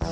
For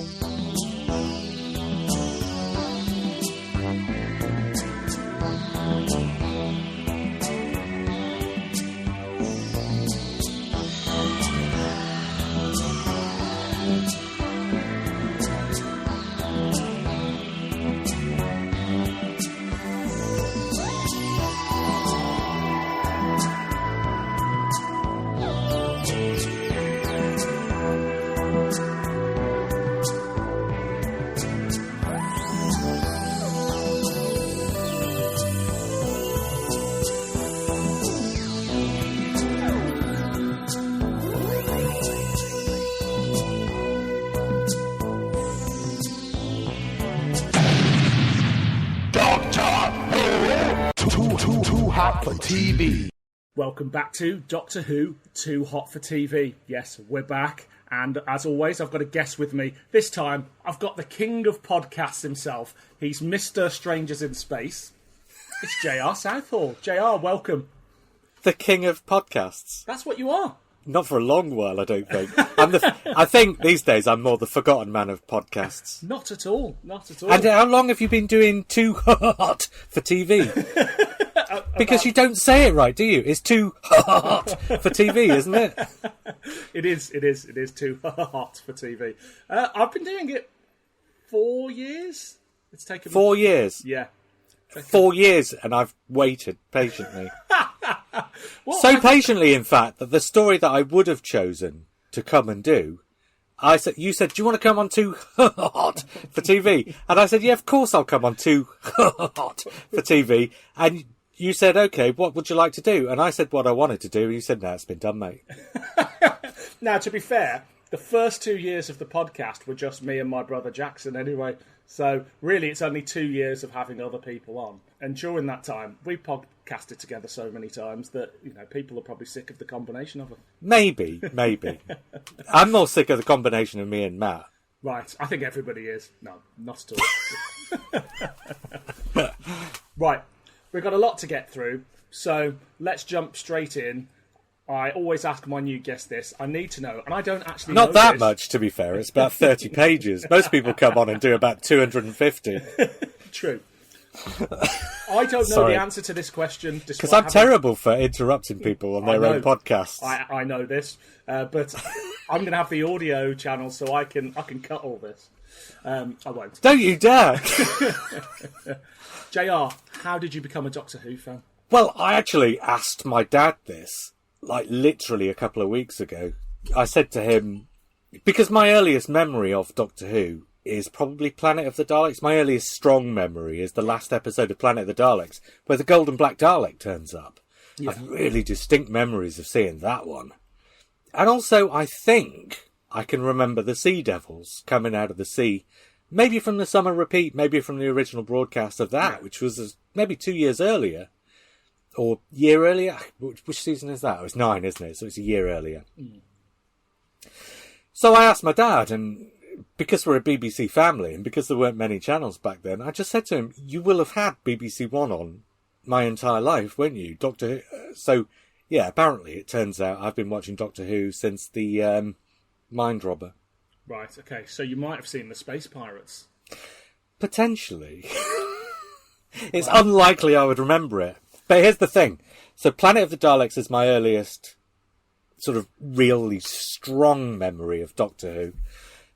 TV. Welcome back to Doctor Who, Too Hot for TV. Yes, we're back, and as always, I've got a guest with me. This time, I've got the king of podcasts himself. He's Mr. Strangers in Space. It's JR Southhall. JR, welcome. The king of podcasts? That's what you are. Not for a long while, I don't think. I think these days I'm more the forgotten man of podcasts. Not at all. Not at all. And how long have you been doing Too Hot for TV? Because you don't say it right, do you? It's Too Hot for TV, isn't it? It is Too Hot for TV. I've been doing it 4 years. It's taken 4 years? Yeah. 4 years, and I've waited patiently. Patiently, in fact, that the story that I would have chosen to come and do, you said, do you want to come on Too Hot for TV? And I said, yeah, of course I'll come on Too Hot for TV. And you said, OK, what would you like to do? And I said what I wanted to do. And you said, no, it's been done, mate. Now, to be fair, the first 2 years of the podcast were just me and my brother Jackson anyway. So really, it's only 2 years of having other people on. And during that time, we podcasted together so many times that, people are probably sick of the combination of them. Maybe. I'm more sick of the combination of me and Matt. Right. I think everybody is. No, not at all. Right. We've got a lot to get through, so let's jump straight in. I always ask my new guest this. I need to know, and I don't actually know Not that this. much, to be fair. It's about 30 pages. Most people come on and do about 250. True. I don't know the answer to this question. Because I'm terrible for interrupting people on their own podcasts. I know this, but I'm going to have the audio channel so I can cut all this. I won't. Don't you dare! JR, how did you become a Doctor Who fan? Well, I actually asked my dad this, literally a couple of weeks ago. I said to him, because my earliest memory of Doctor Who is probably Planet of the Daleks. My earliest strong memory is the last episode of Planet of the Daleks, where the golden black Dalek turns up. Yeah. I've really distinct memories of seeing that one. And also, I think I can remember the Sea Devils coming out of the sea. Maybe from the summer repeat, maybe from the original broadcast of that, which was maybe 2 years earlier. Or year earlier. Which season is that? Oh, it's 9, isn't it? So it's a year earlier. Mm. So I asked my dad, and because we're a BBC family, and because there weren't many channels back then, I just said to him, you will have had BBC One on my entire life, won't you? Doctor Who. So, yeah, apparently it turns out I've been watching Doctor Who since the Mind Robber. Right, okay, so you might have seen the Space Pirates. Potentially. It's unlikely I would remember it. But here's the thing. So Planet of the Daleks is my earliest sort of really strong memory of Doctor Who.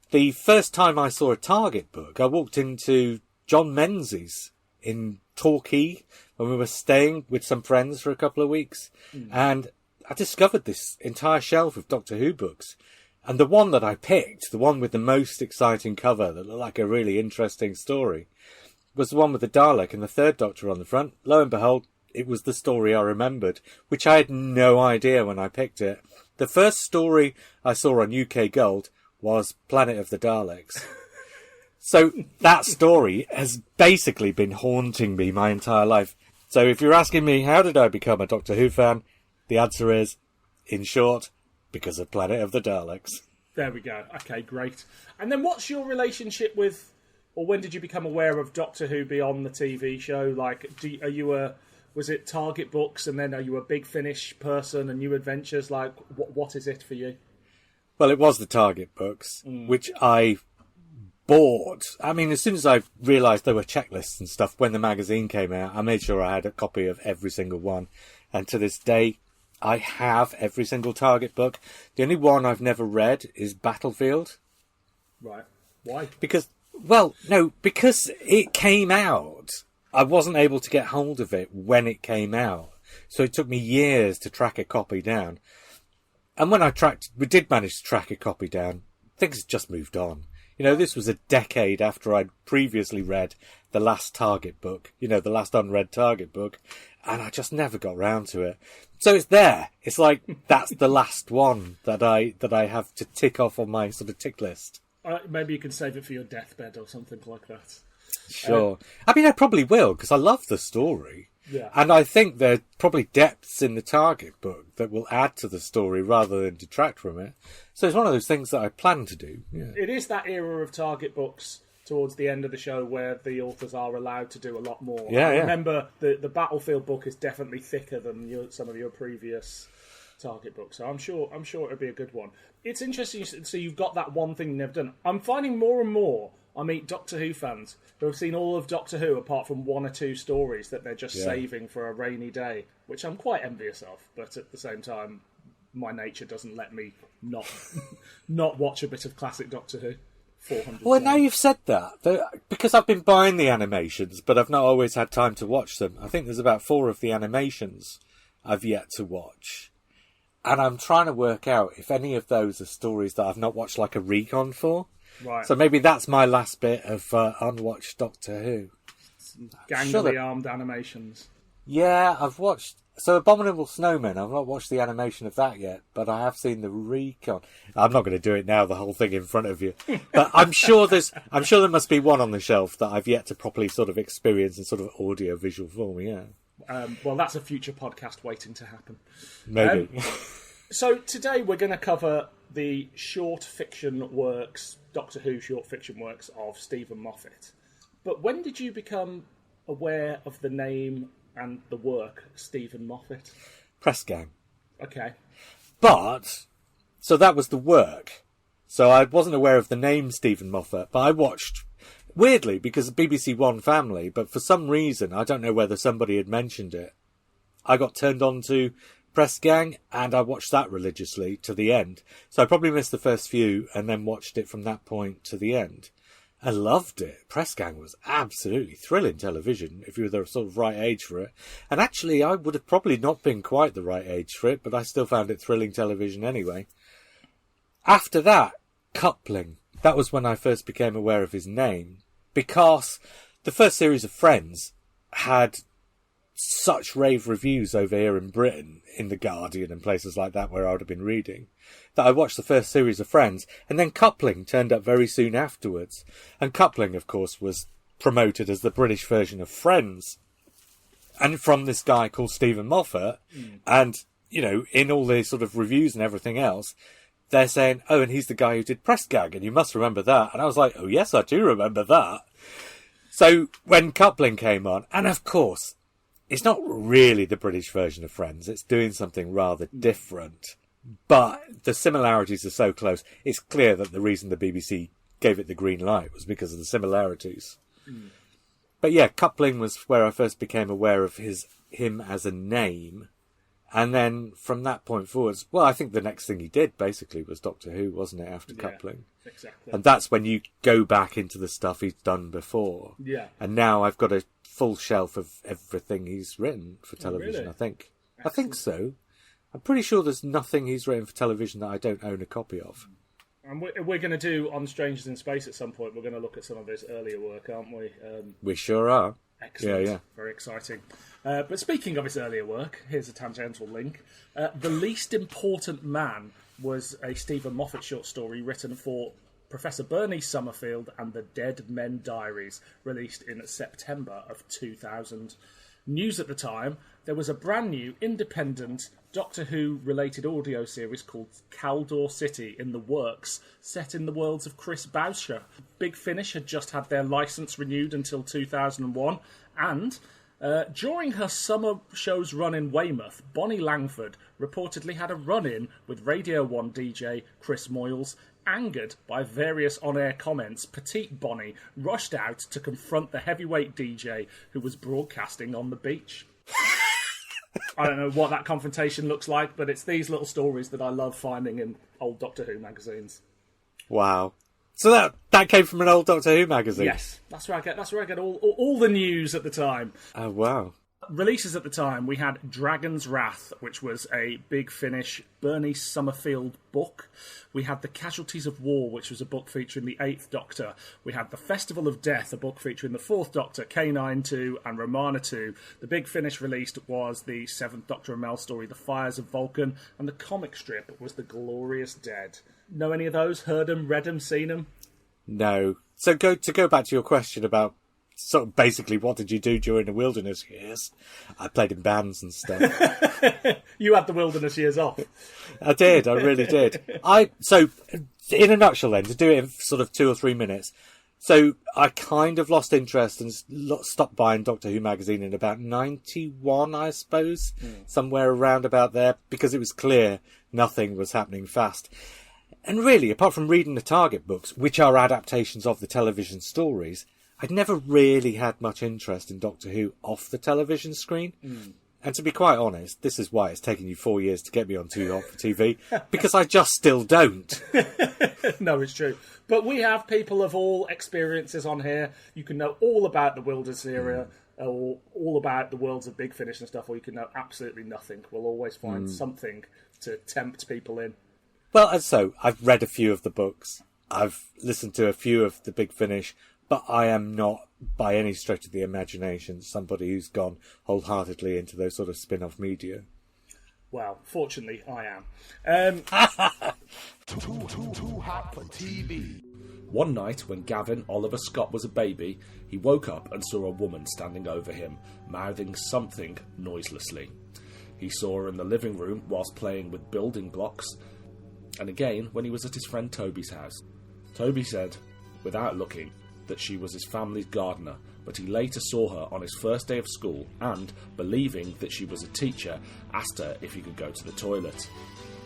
The first time I saw a Target book, I walked into John Menzies in Torquay when we were staying with some friends for a couple of weeks. And I discovered this entire shelf of Doctor Who books. And the one that I picked, the one with the most exciting cover that looked like a really interesting story, was the one with the Dalek and the Third Doctor on the front. Lo and behold, it was the story I remembered, which I had no idea when I picked it. The first story I saw on UK Gold was Planet of the Daleks. So that story has basically been haunting me my entire life. So if you're asking me, how did I become a Doctor Who fan? The answer is, in short, because of Planet of the Daleks. There we go. Okay, great. And then what's your relationship with, or when did you become aware of Doctor Who beyond the TV show? Was it Target books, and then are you a Big Finish person and New Adventures? What is it for you? Well, it was the Target books, which I bored. I mean, as soon as I realised there were checklists and stuff when the magazine came out, I made sure I had a copy of every single one. And to this day, I have every single Target book. The only one I've never read is Battlefield. Right. Why? Because it came out. I wasn't able to get hold of it when it came out. So it took me years to track a copy down. And when we did manage to track a copy down, things just moved on. You know, this was a decade after I'd previously read the last Target book, the last unread Target book, and I just never got round to it. So it's there. It's like, that's the last one that I have to tick off on my sort of tick list. Maybe you can save it for your deathbed or something like that. Sure. I mean, I probably will, because I love the story. Yeah. And I think there are probably depths in the Target book that will add to the story rather than detract from it. So it's one of those things that I plan to do. Yeah. It is that era of Target books towards the end of the show where the authors are allowed to do a lot more. Yeah, I remember the Battlefield book is definitely thicker than some of your previous Target books, so I'm sure it'll be a good one. It's interesting. So you've got that one thing you've never done. I'm finding more and more I meet Doctor Who fans who have seen all of Doctor Who apart from one or two stories that they're just saving for a rainy day, which I'm quite envious of. But at the same time, my nature doesn't let me not watch a bit of classic Doctor Who. 400 Well, times. now you've said that, because I've been buying the animations, but I've not always had time to watch them. I think there's about 4 of the animations I've yet to watch. And I'm trying to work out if any of those are stories that I've not watched like a recon for. Right. So maybe that's my last bit of unwatched Doctor Who. Gangly armed animations. Yeah, I've watched... So Abominable Snowmen, I've not watched the animation of that yet, but I have seen the recon. I'm not going to do it now, the whole thing in front of you. But I'm sure there must be one on the shelf that I've yet to properly sort of experience in sort of audio-visual form, yeah. Well, that's a future podcast waiting to happen. Maybe. So today we're going to cover the short fiction works, Doctor Who short fiction works of Steven Moffat. But when did you become aware of the name and the work Steven Moffat? Press gang. Okay. But, so that was the work. So I wasn't aware of the name Steven Moffat, but I watched, weirdly, because of BBC One Family, but for some reason, I don't know whether somebody had mentioned it, I got turned on to Press Gang, and I watched that religiously to the end. So I probably missed the first few, and then watched it from that point to the end. I loved it. Press Gang was absolutely thrilling television, if you were the sort of right age for it. And actually, I would have probably not been quite the right age for it, but I still found it thrilling television anyway. After that, Coupling. That was when I first became aware of his name, because the first series of Friends had such rave reviews over here in Britain, in The Guardian and places like that where I would have been reading, that I watched the first series of Friends, and then Coupling turned up very soon afterwards. And Coupling, of course, was promoted as the British version of Friends, and from this guy called Steven Moffat. And, you know, in all the sort of reviews and everything else, they're saying, oh, and he's the guy who did Press Gag, and you must remember that. And I was like, oh yes, I do remember that. So when Coupling came on, and of course, it's not really the British version of Friends, it's doing something rather different. But the similarities are so close, it's clear that the reason the BBC gave it the green light was because of the similarities. But yeah, Coupling was where I first became aware of him as a name. And then from that point forwards, well, I think the next thing he did basically was Doctor Who, wasn't it, after Coupling? Exactly. And that's when you go back into the stuff he's done before. Yeah. And now I've got a full shelf of everything he's written for television, really? I think. Excellent. I think so. I'm pretty sure there's nothing he's written for television that I don't own a copy of. And we're going to do On Strangers in Space at some point. We're going to look at some of his earlier work, aren't we? We sure are. Excellent. Yeah. Very exciting. But speaking of his earlier work, here's a tangential link. The Least Important Man was a Steven Moffat short story written for Professor Bernie Summerfield and the Dead Men Diaries, released in September of 2000. News at the time, there was a brand new, independent, Doctor Who-related audio series called Caldor City in the works, set in the worlds of Chris Boucher. Big Finish had just had their licence renewed until 2001, and during her summer show's run in Weymouth, Bonnie Langford reportedly had a run-in with Radio 1 DJ Chris Moyles Angered by various on-air comments, petite Bonnie rushed out to confront the heavyweight DJ who was broadcasting on the beach. I don't know what that confrontation looks like, but it's these little stories that I love finding in old Doctor Who magazines. Wow. So that came from an old Doctor Who magazine? Yes, that's where I get all the news at the time. Oh, wow. Releases at the time, we had Dragon's Wrath, which was a Big Finish Bernie Summerfield book. We had The Casualties of War, which was a book featuring the 8th Doctor. We had The Festival of Death, a book featuring the 4th Doctor, K9 2 and Romana 2. The Big Finish released was the 7th Doctor and Mel story, The Fires of Vulcan, and the comic strip was The Glorious Dead. Know any of those? Heard them, read them, seen them? No. So go back to your question about sort of basically what did you do during the wilderness years? I played in bands and stuff. You had the wilderness years off. I did, I really did. So in a nutshell then, to do it in sort of 2 or 3 minutes, so I kind of lost interest and stopped buying Doctor Who magazine in about 91, I suppose, somewhere around about there, because it was clear nothing was happening fast. And really, apart from reading the Target books, which are adaptations of the television stories, I'd never really had much interest in Doctor Who off the television screen. And to be quite honest, this is why it's taken you 4 years to get me on Too Hot for TV, because I just still don't. No, it's true. But we have people of all experiences on here. You can know all about the Wilderness era, or all about the worlds of Big Finish and stuff, or you can know absolutely nothing. We'll always find something to tempt people in. Well, so I've read a few of the books. I've listened to a few of the Big Finish, but I am not, by any stretch of the imagination, somebody who's gone wholeheartedly into those sort of spin-off media. Well, fortunately, I am. Too hot for TV. One night, when Gavin Oliver Scott was a baby, he woke up and saw a woman standing over him, mouthing something noiselessly. He saw her in the living room whilst playing with building blocks, and again when he was at his friend Toby's house. Toby said, without looking, that she was his family's gardener, but he later saw her on his first day of school and, believing that she was a teacher, asked her if he could go to the toilet.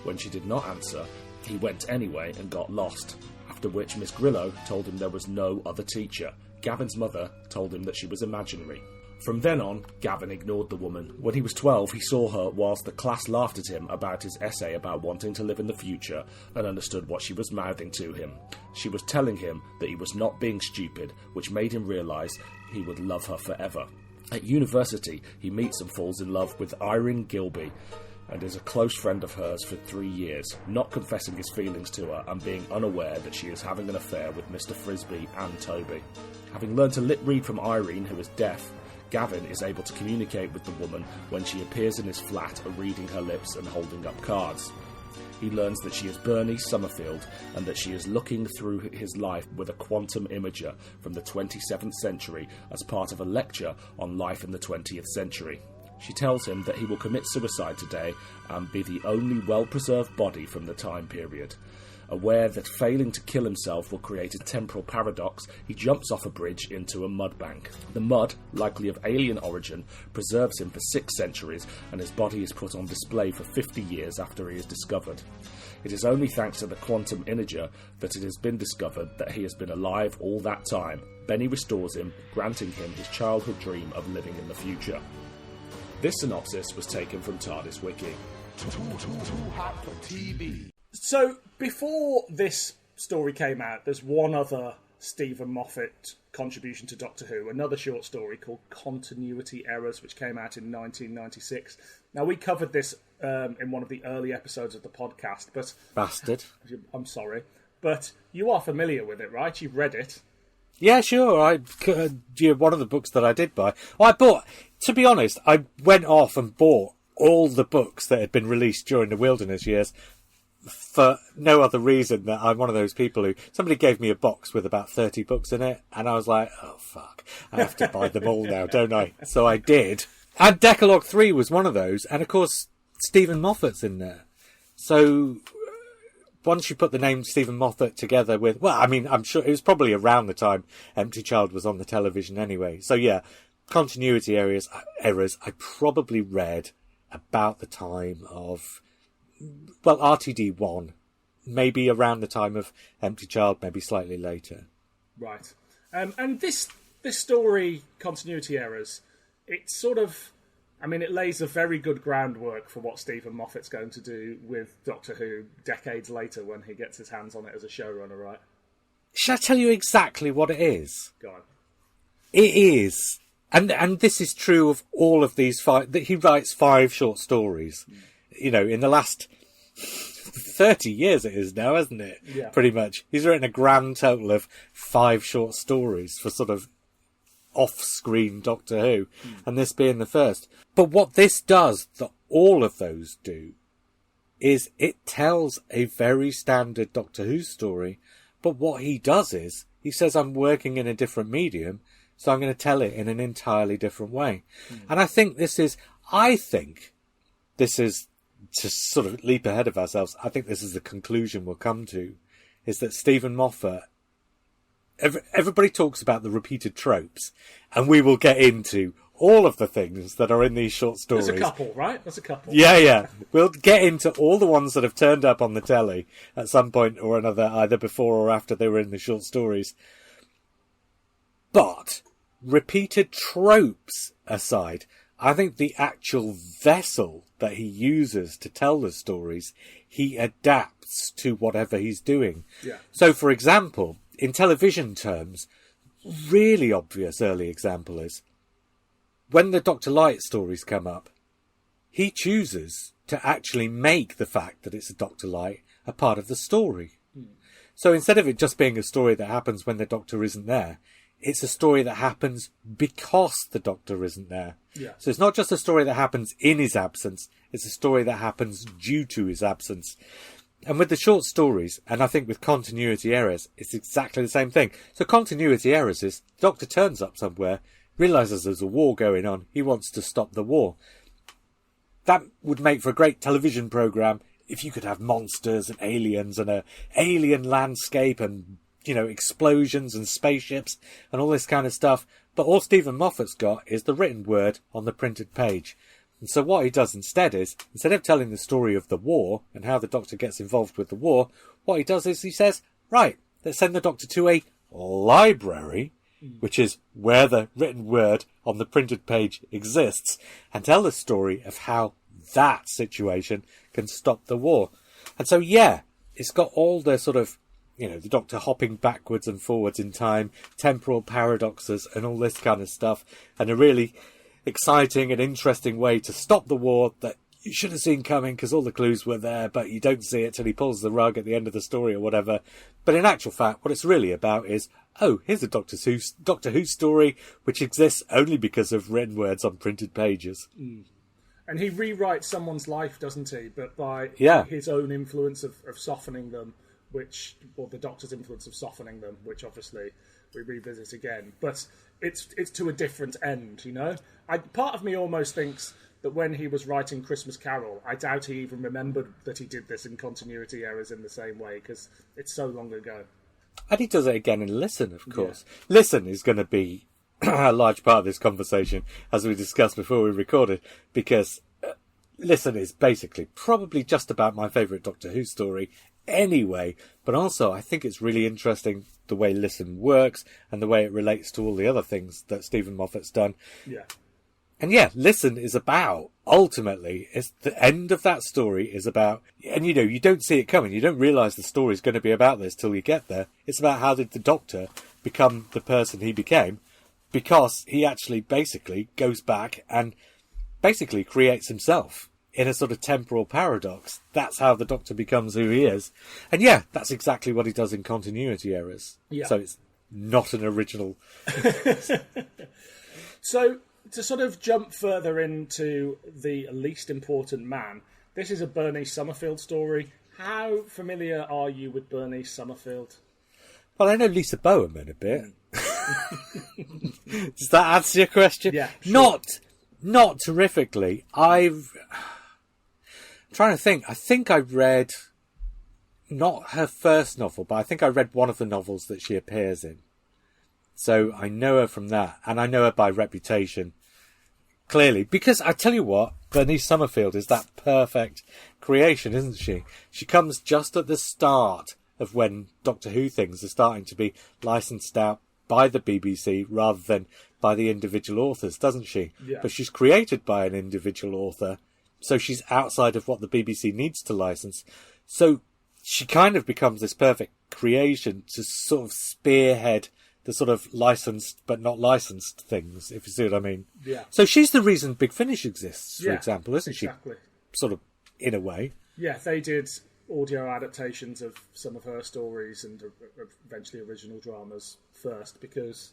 When she did not answer, he went anyway and got lost, after which Miss Grillo told him there was no other teacher. Gavin's mother told him that she was imaginary. From then on, Gavin ignored the woman. When he was 12, he saw her whilst the class laughed at him about his essay about wanting to live in the future, and understood what she was mouthing to him. She was telling him that he was not being stupid, which made him realise he would love her forever. At university, he meets and falls in love with Irene Gilby, and is a close friend of hers for 3 years, not confessing his feelings to her and being unaware that she is having an affair with Mr. Frisbee and Toby. Having learned to lip-read from Irene, who is deaf, Gavin is able to communicate with the woman when she appears in his flat, reading her lips and holding up cards. He learns that she is Bernie Summerfield and that she is looking through his life with a quantum imager from the 27th century as part of a lecture on life in the 20th century. She tells him that he will commit suicide today and be the only well-preserved body from the time period. Aware that failing to kill himself will create a temporal paradox, he jumps off a bridge into a mud bank. The mud, likely of alien origin, preserves him for 6 centuries, and his body is put on display for 50 years after he is discovered. It is only thanks to the quantum imager that it has been discovered that he has been alive all that time. Benny restores him, granting him his childhood dream of living in the future. This synopsis was taken from TARDIS Wiki. Too hot for TV. So, before this story came out, there's one other Steven Moffat contribution to Doctor Who, another short story called Continuity Errors, which came out in 1996. Now, we covered this in one of the early episodes of the podcast, but... Bastard. I'm sorry. But you are familiar with it, right? You've read it. Yeah, sure. One of the books that I did buy. I bought, to be honest, I went off and bought all the books that had been released during the Wilderness years for no other reason that I'm one of those people who... Somebody gave me a box with about 30 books in it, and I was like, oh, fuck, I have to buy them all now, don't I? So I did. And Decalogue 3 was one of those, and of course, Steven Moffat's in there. So... once you put the name Steven Moffat together with... Well, I mean, I'm sure it was probably around the time Empty Child was on the television anyway. So, yeah, continuity errors I probably read about the time of... Well, RTD1 maybe around the time of Empty Child, maybe slightly later. Right. And this story, Continuity Errors, it's sort of... I mean, it lays a very good groundwork for what Steven Moffat's going to do with Doctor Who decades later when he gets his hands on it as a showrunner, right? Shall I tell you exactly what it is? Go on. It is, and this is true of all of these 5, that he writes 5 short stories. You know, in the last 30 years it is now, isn't it? Yeah. Pretty much. He's written a grand total of 5 short stories for sort of off-screen Doctor Who, and this being the first. But what this does, that all of those do, is it tells a very standard Doctor Who story, but what he does is, he says, I'm working in a different medium, so I'm going to tell it in an entirely different way. And I think this is, to sort of leap ahead of ourselves, I think this is the conclusion we'll come to, is that Steven Moffat, everybody talks about the repeated tropes, and we will get into all of the things that are in these short stories. There's a couple, right? There's a couple. Yeah. We'll get into all the ones that have turned up on the telly at some point or another, either before or after they were in the short stories. But, repeated tropes aside, I think the actual vessel that he uses to tell the stories, he adapts to whatever he's doing. Yeah. So, for example, in television terms, really obvious early example is when the Dr. Light stories come up, he chooses to actually make the fact that it's a Dr. Light a part of the story. So instead of it just being a story that happens when the Doctor isn't there, it's a story that happens because the Doctor isn't there. Yeah. So it's not just a story that happens in his absence, it's a story that happens due to his absence. And with the short stories, and I think with Continuity Errors, it's exactly the same thing. So Continuity Errors is, the Doctor turns up somewhere, realises there's a war going on, he wants to stop the war. That would make for a great television programme if you could have monsters and aliens and an alien landscape and, you know, explosions and spaceships and all this kind of stuff. But all Steven Moffat's got is the written word on the printed page. And so what he does instead is, instead of telling the story of the war and how the Doctor gets involved with the war, what he does is he says, right, let's send the Doctor to a library, which is where the written word on the printed page exists, and tell the story of how that situation can stop the war. And so, yeah, it's got all the sort of, you know, the Doctor hopping backwards and forwards in time, temporal paradoxes and all this kind of stuff, and a really exciting and interesting way to stop the war that you should have seen coming because all the clues were there, but you don't see it till he pulls the rug at the end of the story or whatever. But in actual fact, what it's really about is, oh, here's a Doctor Who story which exists only because of written words on printed pages. And he rewrites someone's life, doesn't he? But by his own influence of softening them, or the Doctor's influence of softening them, which obviously we revisit again. But it's to a different end, you know? Part of me almost thinks that when he was writing Christmas Carol, I doubt he even remembered that he did this in Continuity Errors in the same way, because it's so long ago. And he does it again in Listen, of course. Yeah. Listen is going to be a large part of this conversation, as we discussed before we recorded, because Listen is basically probably just about my favourite Doctor Who story anyway, but also I think it's really interesting the way Listen works and the way it relates to all the other things that Steven Moffat's done. Yeah. And yeah, Listen is about, ultimately, it's the end of that story is about, and you know, you don't see it coming, you don't realise the story's going to be about this till you get there. It's about how did the Doctor become the person he became, because he actually basically goes back and basically creates himself in a sort of temporal paradox. That's how the Doctor becomes who he is. And yeah, that's exactly what he does in Continuity Errors. Yeah. So it's not an original. So, to sort of jump further into the least important man, this is a Bernice Summerfield story. How familiar are you with Bernice Summerfield? Well, I know Lisa Bowerman a bit. Does that answer your question? Yeah. Sure. Not terrifically. I'm trying to think. I think I read not her first novel, but I think I read one of the novels that she appears in. So I know her from that, and I know her by reputation. Clearly. Because I tell you what, Bernice Summerfield is that perfect creation, isn't she? She comes just at the start of when Doctor Who things are starting to be licensed out by the BBC rather than by the individual authors, doesn't she? Yeah. But she's created by an individual author, so she's outside of what the BBC needs to license. So she kind of becomes this perfect creation to sort of spearhead the sort of licensed but not licensed things, if you see what I mean. Yeah. So she's the reason Big Finish exists, for Yeah, example, isn't exactly. she? Sort of, in a way. Yeah, they did audio adaptations of some of her stories and eventually original dramas first because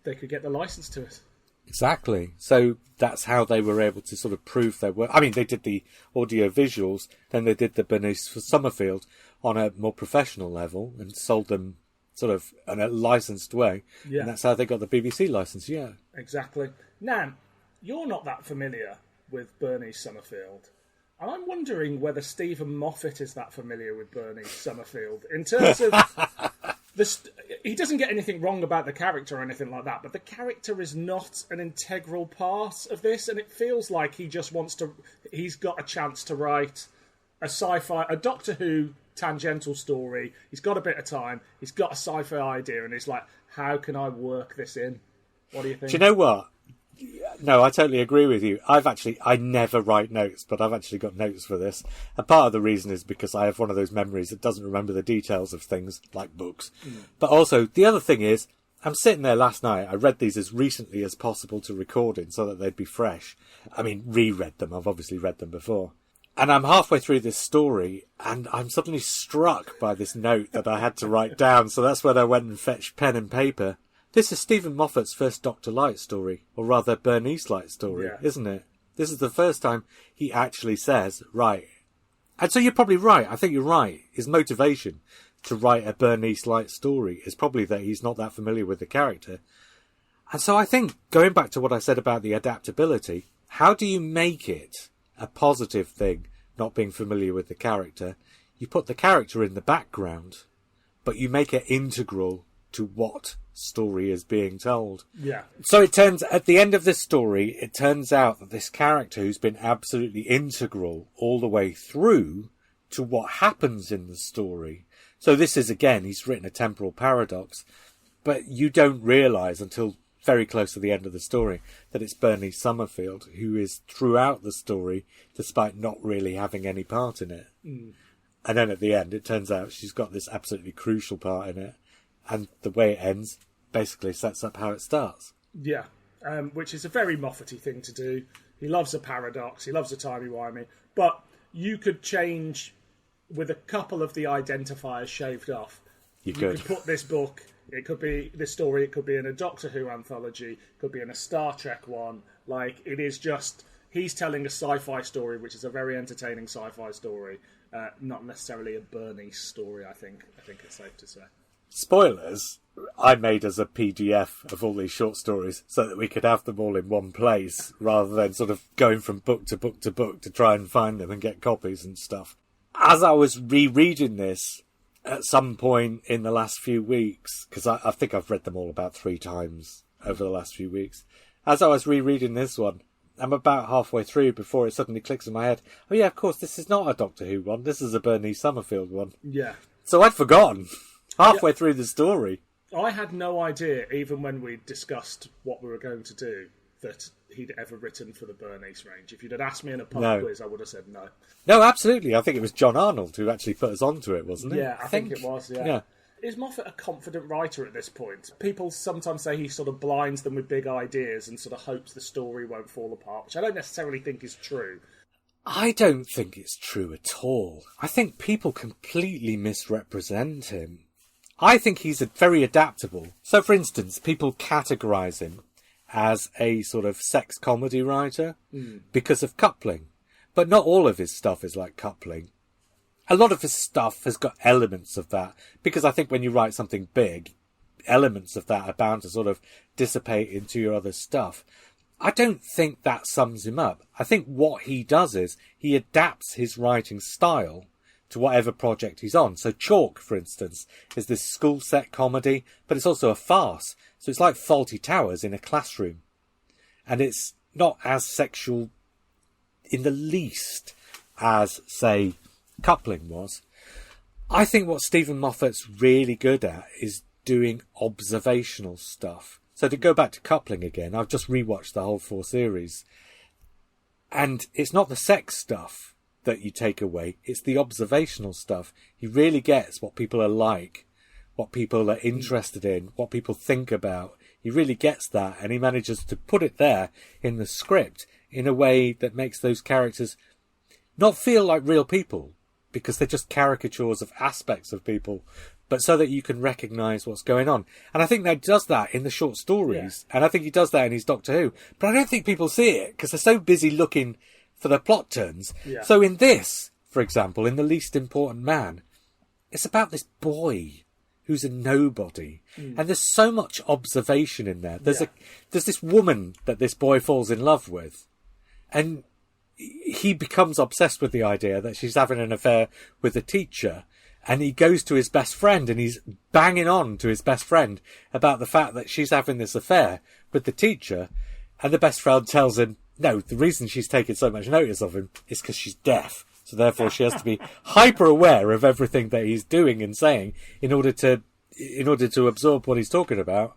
they could get the license to it. Exactly. So that's how they were able to sort of prove their work. I mean, they did the audio visuals, then they did the Bernice for Summerfield on a more professional level and sold them sort of in a licensed way. Yeah. And that's how they got the BBC license, yeah. Exactly. Now, you're not that familiar with Bernice Summerfield, and I'm wondering whether Steven Moffat is that familiar with Bernice Summerfield in terms of he doesn't get anything wrong about the character or anything like that, but the character is not an integral part of this, and it feels like he just wants to. He's got a chance to write a sci-fi, a Doctor Who tangential story. He's got a bit of time. He's got a sci-fi idea, and he's like, "How can I work this in?" What do you think? Do you know what? No, I totally agree with you. I never write notes, but I've actually got notes for this. And part of the reason is because I have one of those memories that doesn't remember the details of things, like books. But also, the other thing is, I'm sitting there last night, I read these as recently as possible to recording so that they'd be fresh. I mean, reread them, I've obviously read them before. And I'm halfway through this story, and I'm suddenly struck by this note that I had to write down, so that's when I went and fetched pen and paper. This is Steven Moffat's first Dr. Light story, or rather Bernice Light story, isn't it? This is the first time he actually says, right. And so you're probably right, I think you're right. His motivation to write a Bernice Light story is probably that he's not that familiar with the character. And so I think, going back to what I said about the adaptability, how do you make it a positive thing, not being familiar with the character? You put the character in the background, but you make it integral to what story is being told. Yeah. So at the end of this story, it turns out that this character who's been absolutely integral all the way through to what happens in the story. So this is, again, he's written a temporal paradox, but you don't realise until very close to the end of the story that it's Bernice Summerfield who is throughout the story, despite not really having any part in it. And then at the end, it turns out she's got this absolutely crucial part in it. And the way it ends basically sets up how it starts. Yeah, which is a very Moffat-y thing to do. He loves a paradox, he loves a timey-wimey, but you could change with a couple of the identifiers shaved off. You could put this book, it could be this story, it could be in a Doctor Who anthology, it could be in a Star Trek one. Like, it is just, he's telling a sci-fi story, which is a very entertaining sci-fi story, not necessarily a Bernice story, I think it's safe to say. Spoilers, I made us a PDF of all these short stories so that we could have them all in one place rather than sort of going from book to book to book to try and find them and get copies and stuff. As I was rereading this at some point in the last few weeks, because I think I've read them all about 3 times over the last few weeks, as I was rereading this one, I'm about halfway through before it suddenly clicks in my head, oh yeah, of course, this is not a Doctor Who one, this is a Bernice Summerfield one. Yeah. So I'd forgotten. Halfway through the story. I had no idea, even when we discussed what we were going to do, that he'd ever written for the Bernice range. If you'd had asked me in a pub quiz, I would have said no. No, absolutely. I think it was John Arnold who actually put us onto it, wasn't it? Yeah, I think it was, yeah. Is Moffat a confident writer at this point? People sometimes say he sort of blinds them with big ideas and sort of hopes the story won't fall apart, which I don't necessarily think is true. I don't think it's true at all. I think people completely misrepresent him. I think he's very adaptable. So, for instance, people categorise him as a sort of sex comedy writer because of coupling. But not all of his stuff is like coupling. A lot of his stuff has got elements of that, because I think when you write something big, elements of that are bound to sort of dissipate into your other stuff. I don't think that sums him up. I think what he does is he adapts his writing style to whatever project he's on. So Chalk, for instance, is this school set comedy, but it's also a farce. So it's like Fawlty Towers in a classroom. And it's not as sexual in the least as, say, Coupling was. I think what Steven Moffat's really good at is doing observational stuff. So to go back to Coupling again, I've just rewatched the whole 4 series. And it's not the sex stuff that you take away, it's the observational stuff. He really gets what people are like, what people are interested in, what people think about. He really gets that, and he manages to put it there in the script in a way that makes those characters not feel like real people, because they're just caricatures of aspects of people, but so that you can recognise what's going on. And I think that he does that in the short stories, and I think he does that in his Doctor Who, but I don't think people see it, because they're so busy looking for the plot turns. Yeah. So in this, for example, in The Least Important Man, it's about this boy who's a nobody, and there's so much observation in there. There's this woman that this boy falls in love with, and he becomes obsessed with the idea that she's having an affair with the teacher, and he goes to his best friend and he's banging on to his best friend about the fact that she's having this affair with the teacher, and the best friend tells him, no, the reason she's taking so much notice of him is because she's deaf. So therefore she has to be hyper aware of everything that he's doing and saying in order to absorb what he's talking about.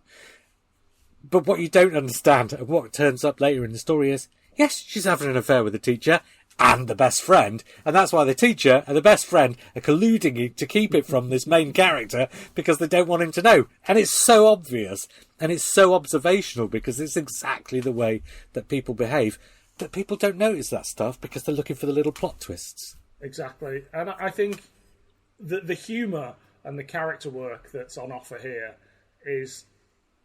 But what you don't understand, and what turns up later in the story is, yes, she's having an affair with the teacher and the best friend, and that's why the teacher and the best friend are colluding to keep it from this main character, because they don't want him to know. And it's so obvious, and it's so observational, because it's exactly the way that people behave, that people don't notice that stuff because they're looking for the little plot twists. Exactly. And I think the humour and the character work that's on offer here is,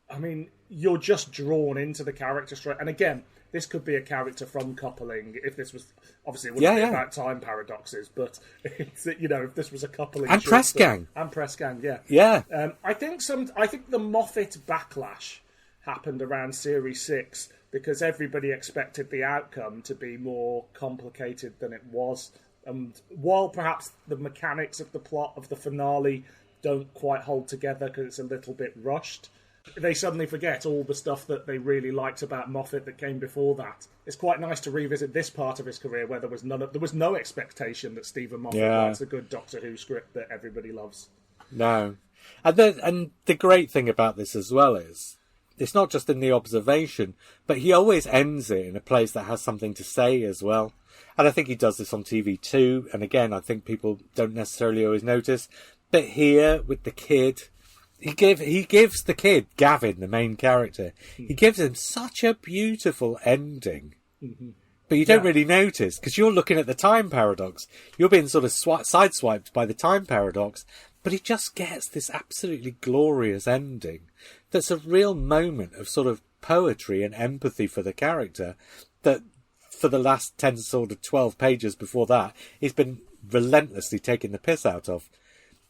I mean, you're just drawn into the character straight. And again, this could be a character from Coupling if this was, obviously it wouldn't be about time paradoxes, but it's, you know, if this was a Coupling and Press Gang. And Press Gang, yeah. Yeah. I think the Moffat backlash happened around Series 6 because everybody expected the outcome to be more complicated than it was. And while perhaps the mechanics of the plot of the finale don't quite hold together because it's a little bit rushed, they suddenly forget all the stuff that they really liked about Moffat that came before that. It's quite nice to revisit this part of his career where there was no expectation that Steven Moffat writes a good Doctor Who script that everybody loves. No. And the great thing about this as well is, it's not just in the observation, but he always ends it in a place that has something to say as well. And I think he does this on TV too. And again, I think people don't necessarily always notice. But here, with the kid, he gives the kid, Gavin, the main character, he gives him such a beautiful ending. Mm-hmm. But you don't really notice, because you're looking at the time paradox. You're being sort of sideswiped by the time paradox. But he just gets this absolutely glorious ending that's a real moment of sort of poetry and empathy for the character that for the last 10 sort of 12 pages before that he's been relentlessly taking the piss out of.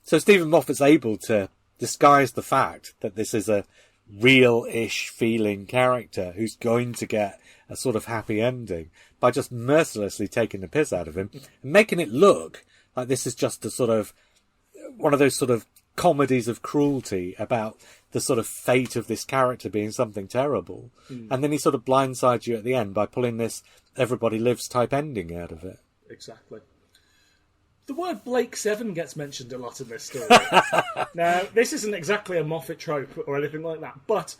So Steven Moffat's able to disguise the fact that this is a real-ish feeling character who's going to get a sort of happy ending by just mercilessly taking the piss out of him and making it look like this is just a sort of one of those sort of comedies of cruelty about the sort of fate of this character being something terrible. And then he sort of blindsides you at the end by pulling this everybody lives type ending out of it. Exactly. The word Blake 7 gets mentioned a lot in this story. Now, this isn't exactly a Moffat trope or anything like that, but,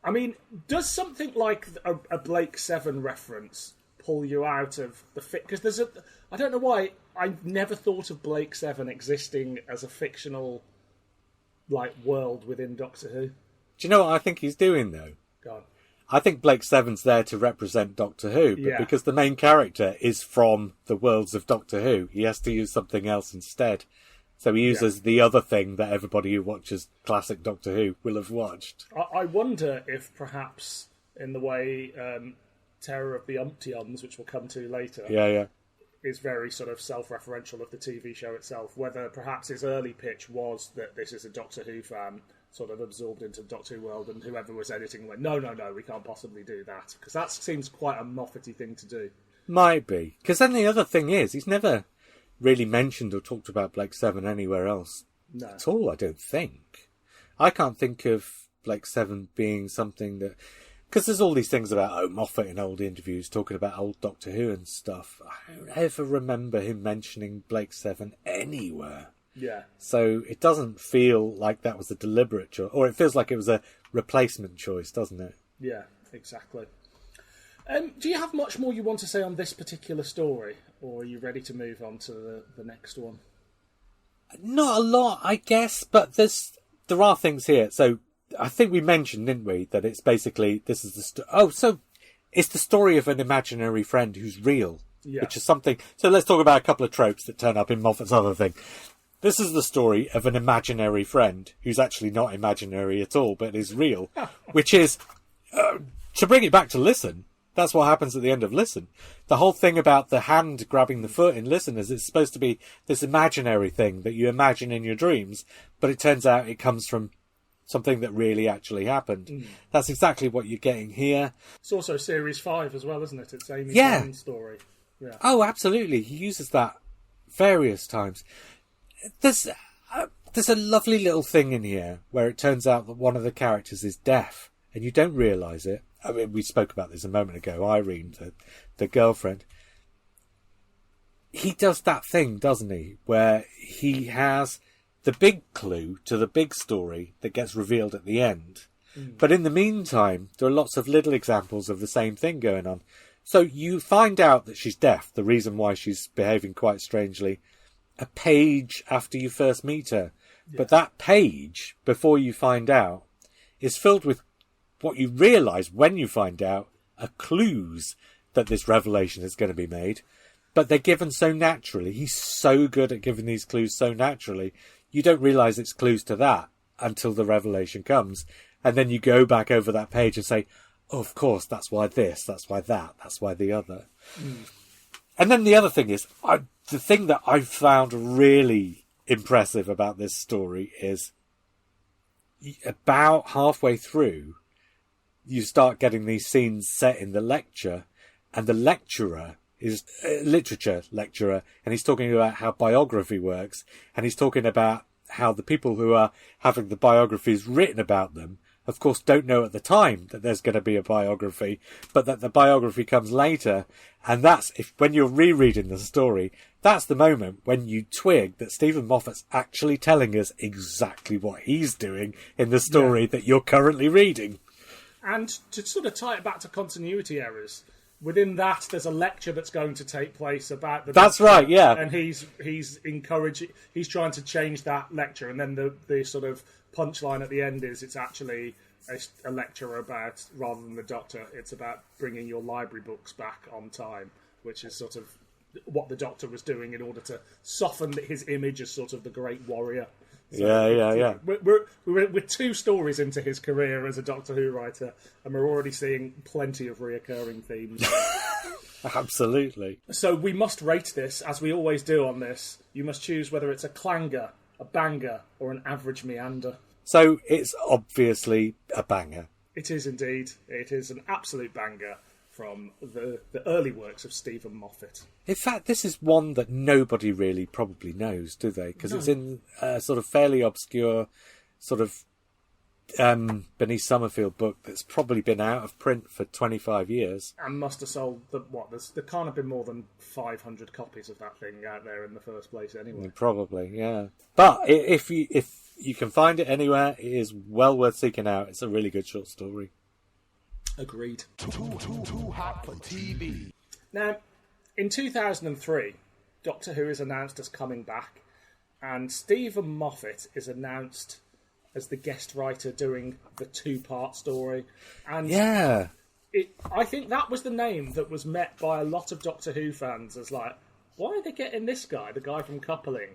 I mean, does something like a Blake 7 reference pull you out of the because I don't know why, I've never thought of Blake 7 existing as a fictional, like, world within Doctor Who. Do you know what I think he's doing, though? Go on. I think Blake 7's there to represent Doctor Who, but because the main character is from the worlds of Doctor Who, he has to use something else instead. So he uses the other thing that everybody who watches classic Doctor Who will have watched. I wonder if perhaps in the way Terror of the Umpty Ums, which we'll come to later, is very sort of self-referential of the TV show itself, whether perhaps his early pitch was that this is a Doctor Who fan sort of absorbed into the Doctor Who world, and whoever was editing went, no, we can't possibly do that, because that seems quite a Moffat-y thing to do. Might be. Because then the other thing is, he's never really mentioned or talked about Blake 7 anywhere else at all, I don't think. I can't think of Blake 7 being something that... Because there's all these things about Moffat in old interviews talking about old Doctor Who and stuff. I don't ever remember him mentioning Blake Seven anywhere. Yeah. So it doesn't feel like that was a deliberate choice, or it feels like it was a replacement choice, doesn't it? Yeah, exactly. Do you have much more you want to say on this particular story, or are you ready to move on to the next one? Not a lot, I guess, but there are things here. So I think we mentioned, didn't we, that it's basically this is so it's the story of an imaginary friend who's real, which is something. So let's talk about a couple of tropes that turn up in Moffat's other thing. This is the story of an imaginary friend who's actually not imaginary at all, but is real, which is, to bring it back to Listen, that's what happens at the end of Listen. The whole thing about the hand grabbing the foot in Listen is it's supposed to be this imaginary thing that you imagine in your dreams, but it turns out it comes from something that really actually happened. That's exactly what you're getting here. It's also Series 5 as well, isn't it? It's Amy's own story. Yeah. Oh, absolutely. He uses that various times. There's a lovely little thing in here where it turns out that one of the characters is deaf, and you don't realise it. I mean, we spoke about this a moment ago. Irene, the girlfriend. He does that thing, doesn't he, where he has the big clue to the big story that gets revealed at the end. But in the meantime, there are lots of little examples of the same thing going on. So you find out that she's deaf, the reason why she's behaving quite strangely, a page after you first meet her. Yeah. But that page, before you find out, is filled with what you realise when you find out are clues that this revelation is going to be made. But they're given so naturally. He's so good at giving these clues so naturally. You don't realise it's clues to that until the revelation comes. And then you go back over that page and say, oh, of course, that's why this, that's why that, that's why the other. And then the other thing is, the thing that I found really impressive about this story is about halfway through, you start getting these scenes set in the lecture, and the lecturer is a literature lecturer, and he's talking about how biography works, and he's talking about how the people who are having the biographies written about them, of course, don't know at the time that there's going to be a biography, but that the biography comes later. And that's, when you're rereading the story, that's the moment when you twig that Steven Moffat's actually telling us exactly what he's doing in the story that you're currently reading. And to sort of tie it back to continuity errors, within that there's a lecture that's going to take place about the That's doctor, right, yeah. And he's encouraging, he's trying to change that lecture, and then the sort of punchline at the end is it's actually a lecture about, rather than the doctor, it's about bringing your library books back on time, which is sort of what the doctor was doing in order to soften his image as sort of the great warrior. So yeah. We're 2 stories into his career as a Doctor Who writer, and we're already seeing plenty of reoccurring themes. Absolutely. So we must rate this, as we always do on this. You must choose whether it's a clanger, a banger, or an average meander. So it's obviously a banger. It is indeed. It is an absolute banger from the early works of Steven Moffat. In fact, this is one that nobody really probably knows, do they? Because it's in a sort of fairly obscure sort of Beneath Summerfield book that's probably been out of print for 25 years. And must have sold, there can't have been more than 500 copies of that thing out there in the first place anyway. Probably, yeah. But if you can find it anywhere, it is well worth seeking out. It's a really good short story. Agreed. Too hot for TV. Now, in 2003, Doctor Who is announced as coming back, and Steven Moffat is announced as the guest writer doing the 2-part story. And I think that was the name that was met by a lot of Doctor Who fans as like, why are they getting this guy, the guy from Coupling?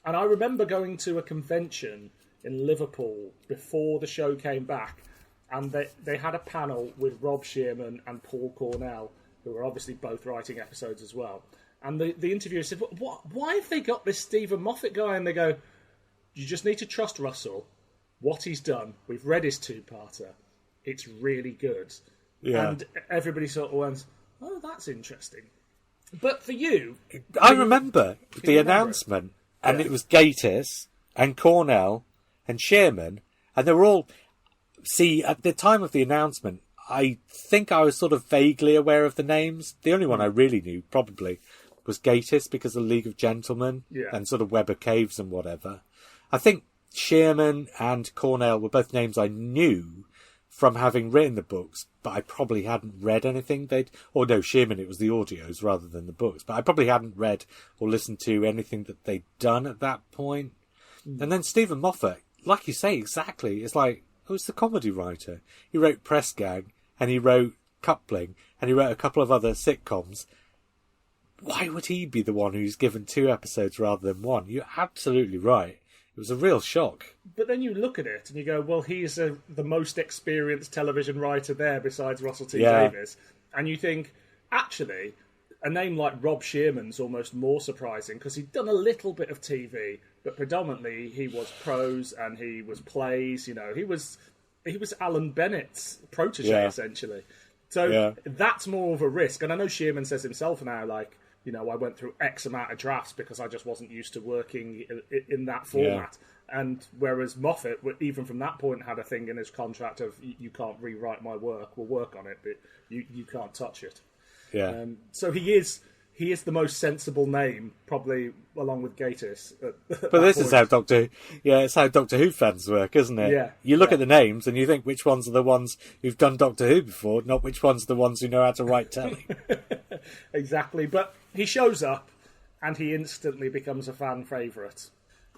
And I remember going to a convention in Liverpool before the show came back, and they had a panel with Rob Shearman and Paul Cornell, who were obviously both writing episodes as well. And the interviewer said, why have they got this Steven Moffat guy? And they go, you just need to trust Russell. What he's done, we've read his 2-parter. It's really good. Yeah. And everybody sort of went, oh, that's interesting. But for you... I remember the announcement, and it was Gatiss and Cornell and Shearman, and they were all... See, at the time of the announcement, I think I was sort of vaguely aware of the names. The only one I really knew, probably, was Gatiss because of League of Gentlemen and sort of Web of Caves and whatever. I think Shearman and Cornell were both names I knew from having written the books, but I probably hadn't read anything Shearman, it was the audios rather than the books, but I probably hadn't read or listened to anything that they'd done at that point. And then Steven Moffat, like you say, exactly, it's like, it's the comedy writer. He wrote Press Gang, and he wrote Coupling, and he wrote a couple of other sitcoms. Why would he be the one who's given 2 episodes rather than 1? You're absolutely right. It was a real shock. But then you look at it and you go, well, he's the most experienced television writer there besides Russell T Davies. And you think, actually, a name like Rob Shearman's almost more surprising because he'd done a little bit of TV, but predominantly he was prose and he was plays. You know, he was Alan Bennett's protege, essentially. So that's more of a risk. And I know Shearman says himself now, like, you know, I went through X amount of drafts because I just wasn't used to working in that format. Yeah. And whereas Moffat, even from that point, had a thing in his contract of, you can't rewrite my work, we'll work on it, but you can't touch it. Yeah. So he is the most sensible name, probably along with Gatiss. But this is how it's how Doctor Who fans work, isn't it? Yeah. You look at the names and you think which ones are the ones who've done Doctor Who before, not which ones are the ones who know how to write telly. Exactly. But he shows up and he instantly becomes a fan favourite.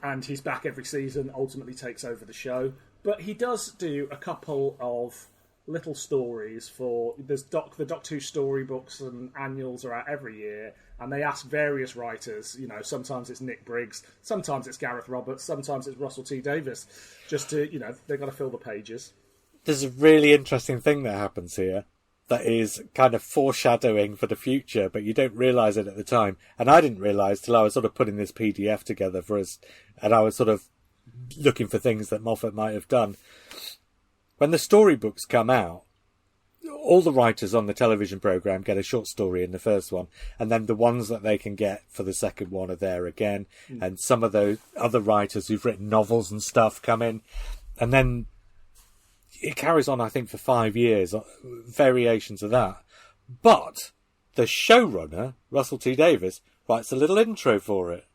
And he's back every season, ultimately takes over the show. But he does do a couple of little stories the Doctor Who storybooks and annuals are out every year, and they ask various writers, you know, sometimes it's Nick Briggs, sometimes it's Gareth Roberts, sometimes it's Russell T Davies, just to, you know, they've got to fill the pages. There's a really interesting thing that happens here that is kind of foreshadowing for the future, but you don't realise it at the time. And I didn't realise till I was sort of putting this PDF together for us, and I was sort of looking for things that Moffat might have done. When the storybooks come out, all the writers on the television programme get a short story in the first one, and then the ones that they can get for the second one are there again, and some of those other writers who've written novels and stuff come in, and then it carries on, I think, for 5 years, variations of that. But the showrunner, Russell T Davies, writes a little intro for it.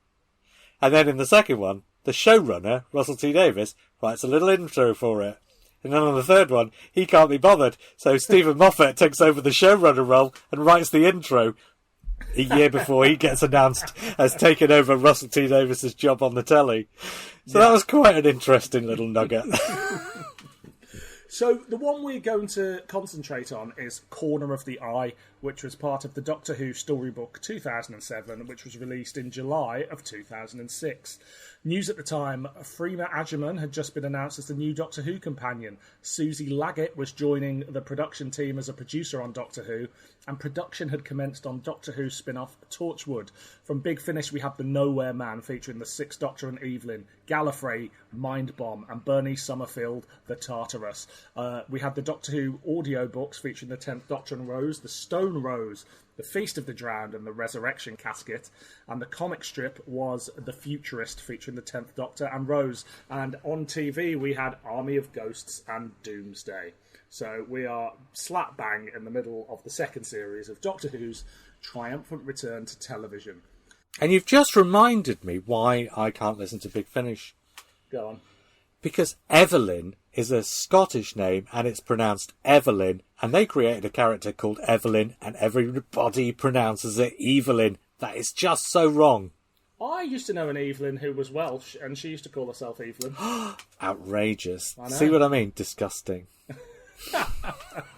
And then in the second one, the showrunner, Russell T Davies, writes a little intro for it. And then on the third one, he can't be bothered. So Steven Moffat takes over the showrunner role and writes the intro a year before he gets announced as taking over Russell T Davies' job on the telly. So that was quite an interesting little nugget. So the one we're going to concentrate on is Corner of the Eye, which was part of the Doctor Who Storybook 2007, which was released in July of 2006. News at the time, Freema Agyeman had just been announced as the new Doctor Who companion. Susie Laggett was joining the production team as a producer on Doctor Who, and production had commenced on Doctor Who spin-off Torchwood. From Big Finish, we had The Nowhere Man, featuring the Sixth Doctor and Evelyn, Gallifrey, Mind Bomb, and Bernice Summerfield, the Tartarus. We had the Doctor Who audiobooks featuring the 10th Doctor and Rose, the Stone Rose, the Feast of the Drowned, and the Resurrection Casket. And the comic strip was The Futurist, featuring the 10th Doctor and Rose. And on TV, we had Army of Ghosts and Doomsday. So we are slap bang in the middle of the second series of Doctor Who's triumphant return to television. And you've just reminded me why I can't listen to Big Finish. Go on. Because Evelyn is a Scottish name and it's pronounced Evelyn, and they created a character called Evelyn and everybody pronounces it Evelyn. That is just so wrong. I used to know an Evelyn who was Welsh and she used to call herself Evelyn. Outrageous. See what I mean? Disgusting.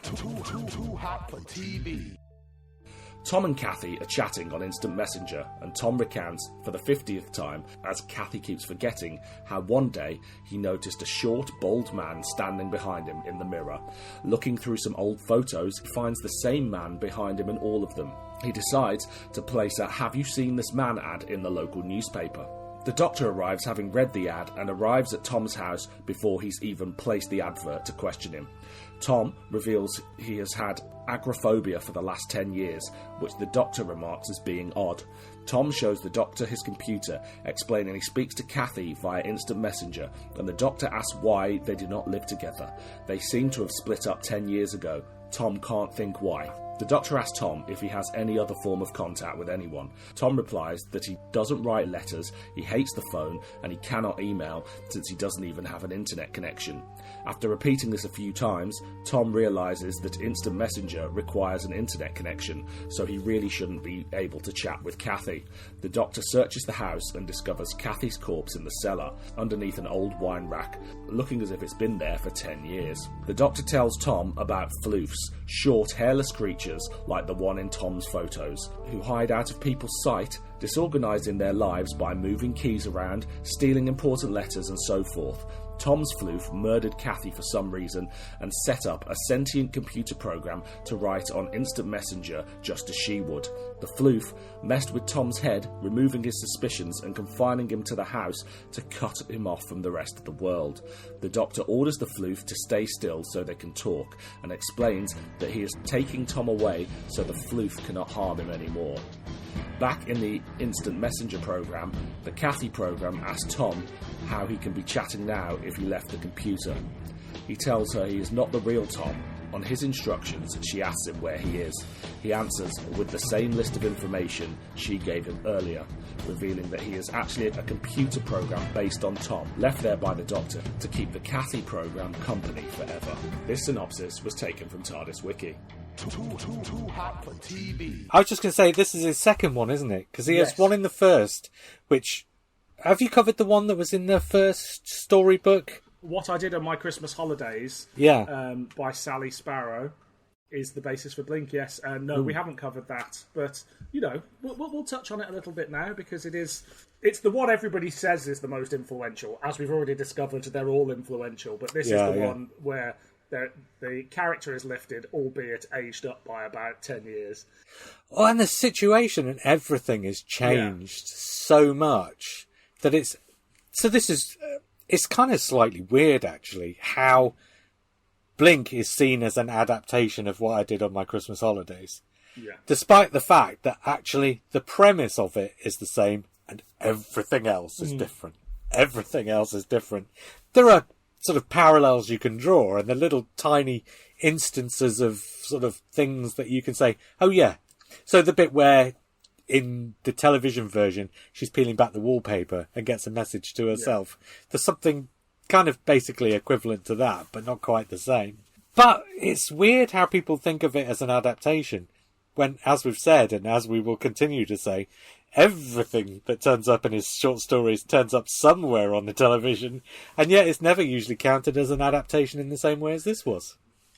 Too hot for TV. Tom and Kathy are chatting on Instant Messenger, and Tom recounts for the 50th time, as Kathy keeps forgetting, how one day he noticed a short, bald man standing behind him in the mirror. Looking through some old photos, he finds the same man behind him in all of them. He decides to place a "Have you seen this man?" ad in the local newspaper. The Doctor arrives having read the ad and arrives at Tom's house before he's even placed the advert to question him. Tom reveals he has had agoraphobia for the last 10 years, which the Doctor remarks as being odd. Tom shows the Doctor his computer, explaining he speaks to Kathy via Instant Messenger, and the Doctor asks why they do not live together. They seem to have split up 10 years ago. Tom can't think why. The Doctor asks Tom if he has any other form of contact with anyone. Tom replies that he doesn't write letters, he hates the phone, and he cannot email since he doesn't even have an internet connection. After repeating this a few times, Tom realises that Instant Messenger requires an internet connection, so he really shouldn't be able to chat with Kathy. The Doctor searches the house and discovers Kathy's corpse in the cellar, underneath an old wine rack, looking as if it's been there for 10 years. The Doctor tells Tom about floofs, short, hairless creatures like the one in Tom's photos, who hide out of people's sight, disorganising their lives by moving keys around, stealing important letters and so forth. Tom's floof murdered Kathy for some reason and set up a sentient computer program to write on Instant Messenger just as she would. The floof messed with Tom's head, removing his suspicions and confining him to the house to cut him off from the rest of the world. The Doctor orders the floof to stay still so they can talk and explains that he is taking Tom away so the floof cannot harm him anymore. Back in the Instant Messenger program, the Kathy program asks Tom how he can be chatting now if he left the computer. He tells her he is not the real Tom. On his instructions, she asks him where he is. He answers with the same list of information she gave him earlier, revealing that he is actually a computer program based on Tom, left there by the Doctor to keep the Kathy program company forever. This synopsis was taken from TARDIS Wiki. Too hot for TV. I was just going to say, this is his second one, isn't it? Because he has one in the first, which... Have you covered the one that was in the first storybook? What I Did on My Christmas Holidays, by Sally Sparrow, is the basis for Blink, yes. No, we haven't covered that. But, you know, we'll touch on it a little bit now, because it's the one everybody says is the most influential. As we've already discovered, they're all influential. But this is the one where the character is lifted, albeit aged up by about 10 years. Oh, and the situation and everything is changed so much that it's... So this is... It's kind of slightly weird, actually, how Blink is seen as an adaptation of What I Did on My Christmas Holidays. Yeah. Despite the fact that actually the premise of it is the same and everything else is different. Everything else is different. There are sort of parallels you can draw and the little tiny instances of sort of things that you can say, oh yeah. So the bit where in the television version she's peeling back the wallpaper and gets a message to herself. There's something kind of basically equivalent to that, but not quite the same. But it's weird how people think of it as an adaptation when, as we've said, and as we will continue to say, everything that turns up in his short stories turns up somewhere on the television, and yet it's never usually counted as an adaptation in the same way as this was.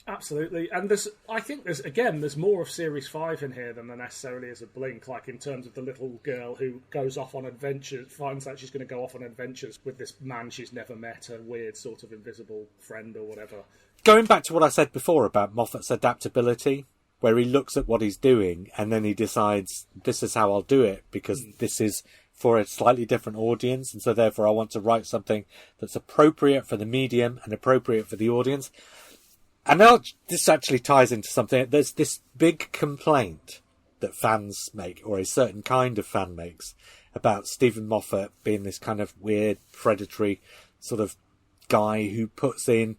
Absolutely, and I think there's more of Series 5 in here than there necessarily is of Blink, like in terms of the little girl who goes off on adventures, finds out she's going to go off on adventures with this man she's never met, a weird sort of invisible friend or whatever. Going back to what I said before about Moffat's adaptability, where he looks at what he's doing and then he decides, this is how I'll do it, because this is for a slightly different audience, and so therefore I want to write something that's appropriate for the medium and appropriate for the audience. And now this actually ties into something. There's this big complaint that fans make, or a certain kind of fan makes, about Steven Moffat being this kind of weird, predatory sort of guy who puts in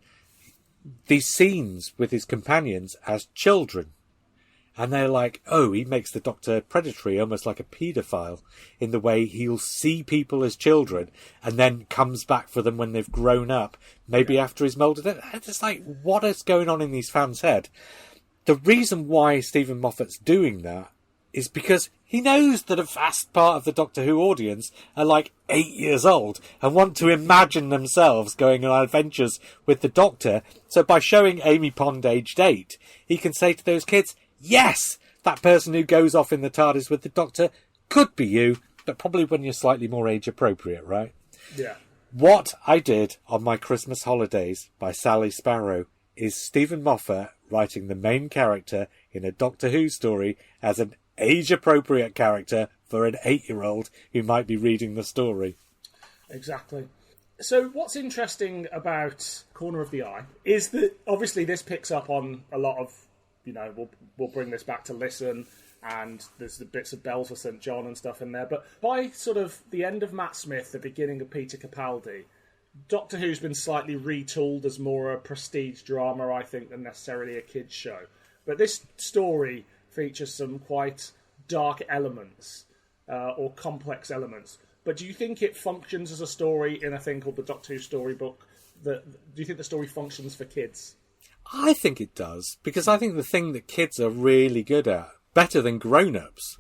these scenes with his companions as children. And they're like, oh, he makes the Doctor predatory, almost like a paedophile, in the way he'll see people as children and then comes back for them when they've grown up, maybe after he's moulded it. It's like, what is going on in these fans' head? The reason why Steven Moffat's doing that is because he knows that a vast part of the Doctor Who audience are like 8 years old and want to imagine themselves going on adventures with the Doctor. So by showing Amy Pond aged 8, he can say to those kids, yes, that person who goes off in the TARDIS with the Doctor could be you, but probably when you're slightly more age appropriate, right? Yeah. What I Did on My Christmas Holidays by Sally Sparrow is Steven Moffat writing the main character in a Doctor Who story as an age-appropriate character for an 8-year-old who might be reading the story. Exactly. So what's interesting about Corner of the Eye is that obviously this picks up on a lot of, you know, we'll bring this back to Listen, and there's the bits of Bells for St. John and stuff in there. But by sort of the end of Matt Smith, the beginning of Peter Capaldi, Doctor Who's been slightly retooled as more a prestige drama, I think, than necessarily a kids' show. But this story features some quite dark elements or complex elements. But do you think it functions as a story in a thing called the Doctor Who Storybook? Do you think the story functions for kids? I think it does, because I think the thing that kids are really good at, better than grown-ups,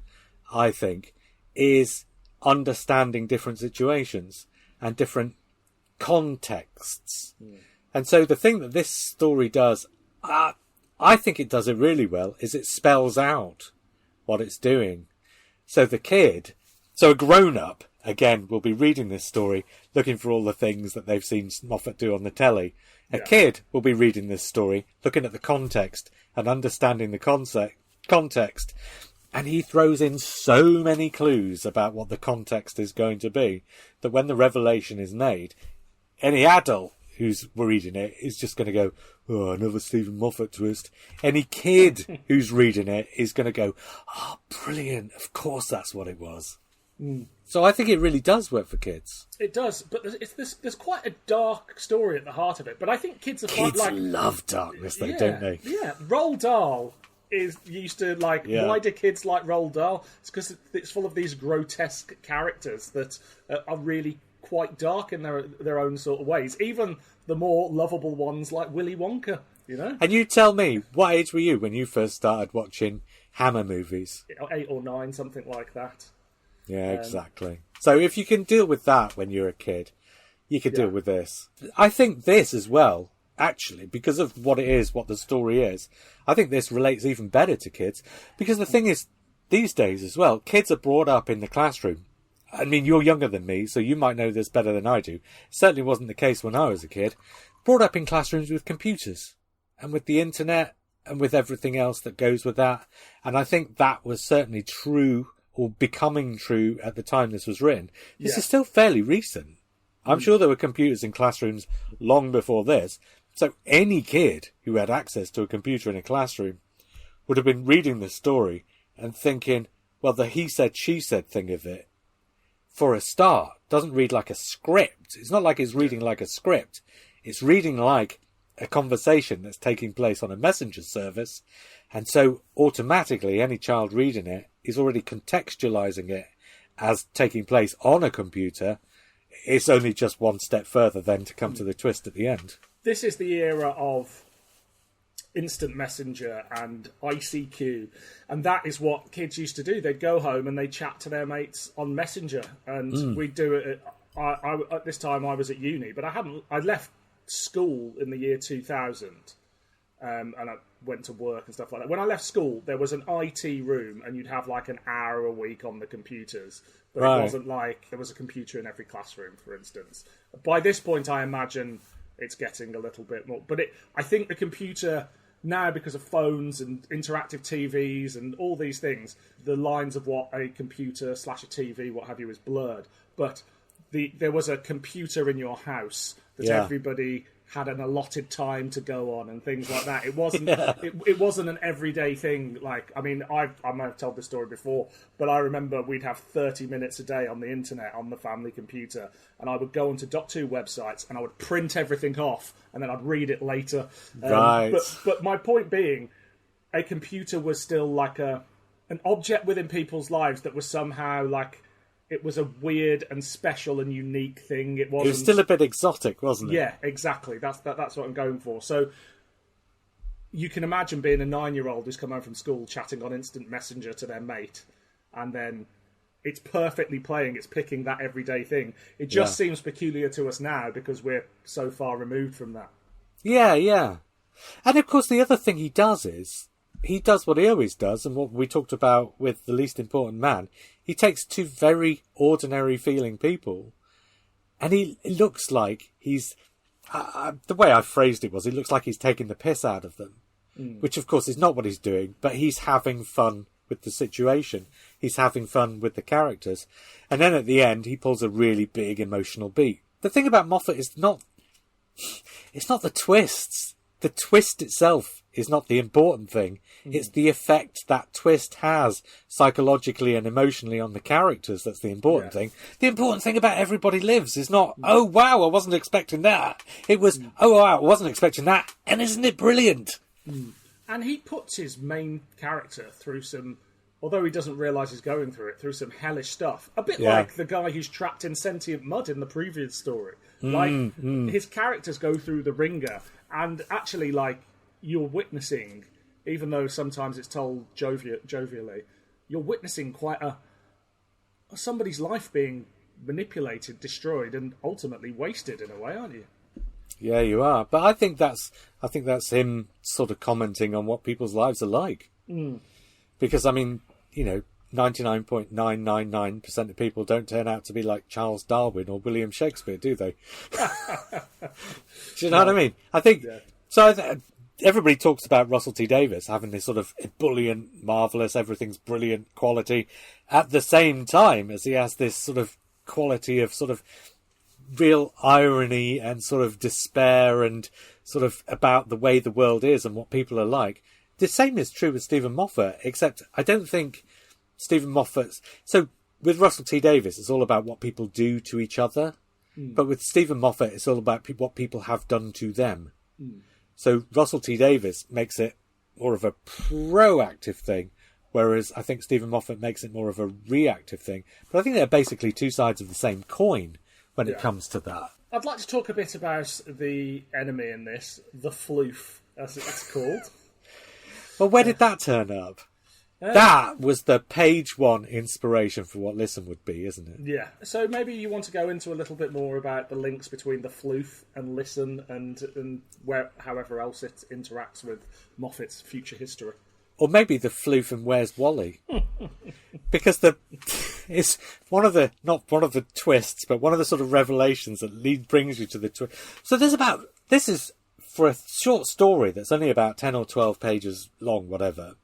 I think, is understanding different situations and different contexts. And so the thing that this story does, I think it does it really well, is it spells out what it's doing. So a grown-up, again, will be reading this story, looking for all the things that they've seen Moffat do on the telly. A kid will be reading this story, looking at the context and understanding the context. And he throws in so many clues about what the context is going to be that when the revelation is made, any adult who's reading it is just going to go, oh, another Steven Moffat twist. Any kid who's reading it is going to go, oh, brilliant. Of course that's what it was. So I think it really does work for kids. It does, but there's quite a dark story at the heart of it. But I think kids love darkness, though, don't they? Yeah, Roald Dahl used to why do kids like Roald Dahl? It's because it's full of these grotesque characters that are really quite dark in their own sort of ways. Even the more lovable ones like Willy Wonka, you know. And you tell me, what age were you when you first started watching Hammer movies? 8 or 9, something like that. Yeah, exactly. So if you can deal with that when you're a kid, you can deal with this. I think this as well, actually, because of what it is, what the story is, I think this relates even better to kids. Because the thing is, these days as well, kids are brought up in the classroom. I mean, you're younger than me, so you might know this better than I do. It certainly wasn't the case when I was a kid. Brought up in classrooms with computers and with the internet and with everything else that goes with that. And I think that was certainly true, or becoming true, at the time this was written. This is still fairly recent. I'm sure there were computers in classrooms long before this. So any kid who had access to a computer in a classroom would have been reading this story and thinking, well, the he said, she said thing of it, for a start, doesn't read like a script. It's not like it's reading like a script. It's reading like a conversation that's taking place on a messenger service. And so automatically any child reading it is already contextualizing it as taking place on a computer. It's only just one step further then to come to the twist at the end. This is the era of instant messenger and ICQ, and that is what kids used to do. They'd go home and they'd chat to their mates on Messenger, and we'd do it. At this time I was at uni, but I left school in the year 2000, and I went to work and stuff like that. When I left school, there was an IT room, and you'd have like an hour a week on the computers. But It wasn't like there was a computer in every classroom, for instance. By this point, I imagine it's getting a little bit more. But I think the computer now, because of phones and interactive TVs and all these things, the lines of what a computer / a TV, what have you, is blurred. But there was a computer in your house that everybody had an allotted time to go on and things like that. It wasn't it wasn't an everyday thing. Like, I mean, I might have told this story before, but I remember we'd have 30 minutes a day on the internet on the family computer, and I would go onto Doctor Who websites and I would print everything off and then I'd read it later. Right. But my point being, a computer was still like an object within people's lives that was somehow like, it was a weird and special and unique thing. It was still a bit exotic, wasn't it? Yeah, exactly. That's what I'm going for. So you can imagine being a 9-year-old who's come home from school chatting on instant messenger to their mate, and then it's perfectly playing. It's picking that everyday thing. It just seems peculiar to us now because we're so far removed from that. Yeah, yeah. And of course, the other thing he does is he does what he always does, and what we talked about with The Least Important Man. He takes two very ordinary feeling people, and it looks like he's... the way I phrased it was, it looks like he's taking the piss out of them, which of course is not what he's doing, but he's having fun with the situation. He's having fun with the characters. And then at the end, he pulls a really big emotional beat. The thing about Moffat is it's not the twists. The twist itself is not the important thing. It's the effect that twist has psychologically and emotionally on the characters that's the important thing. The important thing about Everybody Lives is not, oh wow, I wasn't expecting that. It was, oh wow, I wasn't expecting that. And isn't it brilliant? And he puts his main character through some, although he doesn't realise he's going through it, through some hellish stuff. A bit like the guy who's trapped in sentient mud in the previous story. His characters go through the ringer, and actually, like, you're witnessing, even though sometimes it's told jovially, you're witnessing quite somebody's life being manipulated, destroyed, and ultimately wasted in a way, aren't you? Yeah, you are. But I think that's him sort of commenting on what people's lives are like. Because, I mean, 99.999% of people don't turn out to be like Charles Darwin or William Shakespeare, do they? Do you know what I mean? I think... Yeah. So everybody talks about Russell T Davies having this sort of ebullient, marvellous, everything's brilliant quality at the same time as he has this sort of quality of sort of real irony and sort of despair and sort of about the way the world is and what people are like. The same is true with Steven Moffat, except I don't think Steven Moffat's... So with Russell T Davies, it's all about what people do to each other. But with Steven Moffat, it's all about what people have done to them. So Russell T Davies makes it more of a proactive thing, whereas I think Steven Moffat makes it more of a reactive thing. But I think they're basically two sides of the same coin when it comes to that. I'd like to talk a bit about the enemy in this, the floof, as it's called. Well, where did that turn up? That was the page one inspiration for what Listen would be, isn't it? Yeah. So maybe you want to go into a little bit more about the links between the floof and Listen and where, however else it interacts with Moffat's future history. Or maybe the floof and Where's Wally? Because it's not one of the twists, but one of the sort of revelations that brings you to the twist. So this is for a short story that's only about 10 or 12 pages long, whatever.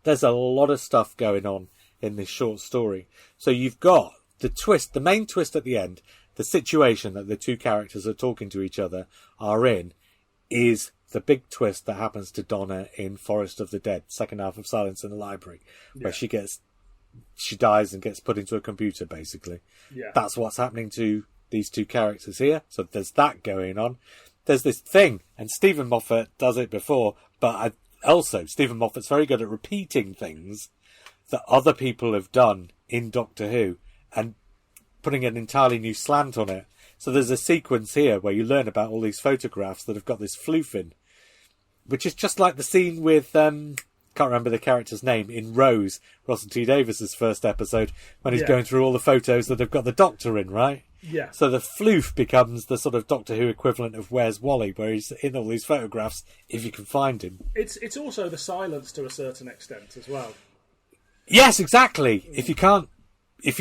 There's a lot of stuff going on in this short story. So you've got the twist, the main twist at the end, the situation that the two characters are talking to each other are in, is the big twist that happens to Donna in Forest of the Dead, second half of Silence in the Library, where she dies and gets put into a computer, basically. Yeah. That's what's happening to these two characters here. So there's that going on. There's this thing, and Steven Moffat does it before, but also Steven Moffat's very good at repeating things that other people have done in Doctor Who and putting an entirely new slant on it. So there's a sequence here where you learn about all these photographs that have got this floof in, which is just like the scene with, can't remember the character's name, in Rose, Russell T Davies's first episode, when he's going through all the photos that have got the Doctor in, right? Yeah. So the floof becomes the sort of Doctor Who equivalent of Where's Wally, where he's in all these photographs, if you can find him. It's also the silence to a certain extent as well. Yes, exactly. If you're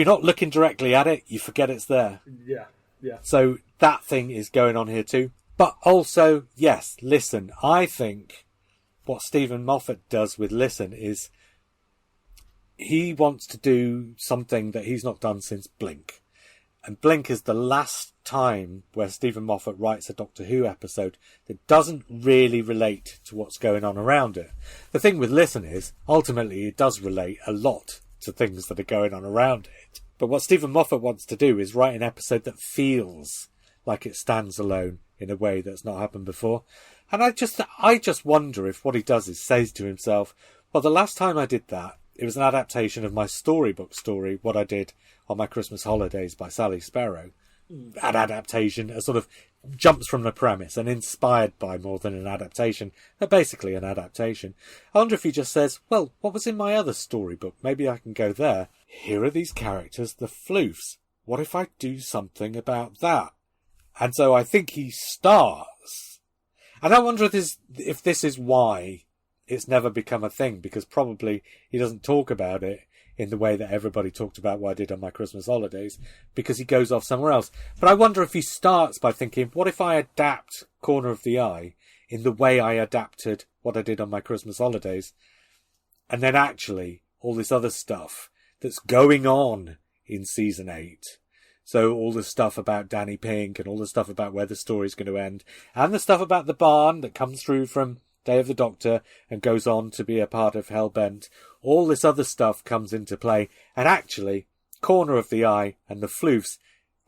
not looking directly at it, you forget it's there. Yeah, yeah. So that thing is going on here too. But also, yes, Listen. I think what Steven Moffat does with Listen is he wants to do something that he's not done since Blink. And Blink is the last time where Steven Moffat writes a Doctor Who episode that doesn't really relate to what's going on around it. The thing with Listen is, ultimately, it does relate a lot to things that are going on around it. But what Steven Moffat wants to do is write an episode that feels like it stands alone in a way that's not happened before. And I just wonder if what he does is says to himself, well, the last time I did that, it was an adaptation of my storybook story, what I did on my Christmas holidays by Sally Sparrow. An adaptation, a sort of jumps from the premise and inspired by more than an adaptation, but basically an adaptation. I wonder if he just says, well, what was in my other storybook? Maybe I can go there. Here are these characters, the floofs. What if I do something about that? And so I think he starts. And I wonder if this is why it's never become a thing, because probably he doesn't talk about it in the way that everybody talked about what I did on my Christmas holidays, because he goes off somewhere else. But I wonder if he starts by thinking, what if I adapt Corner of the Eye in the way I adapted what I did on my Christmas holidays? And then actually, all this other stuff that's going on in season 8. So all the stuff about Danny Pink and all the stuff about where the story's going to end, and the stuff about the barn that comes through from Day of the Doctor and goes on to be a part of Hellbent. All this other stuff comes into play, and actually, Corner of the Eye and the floofs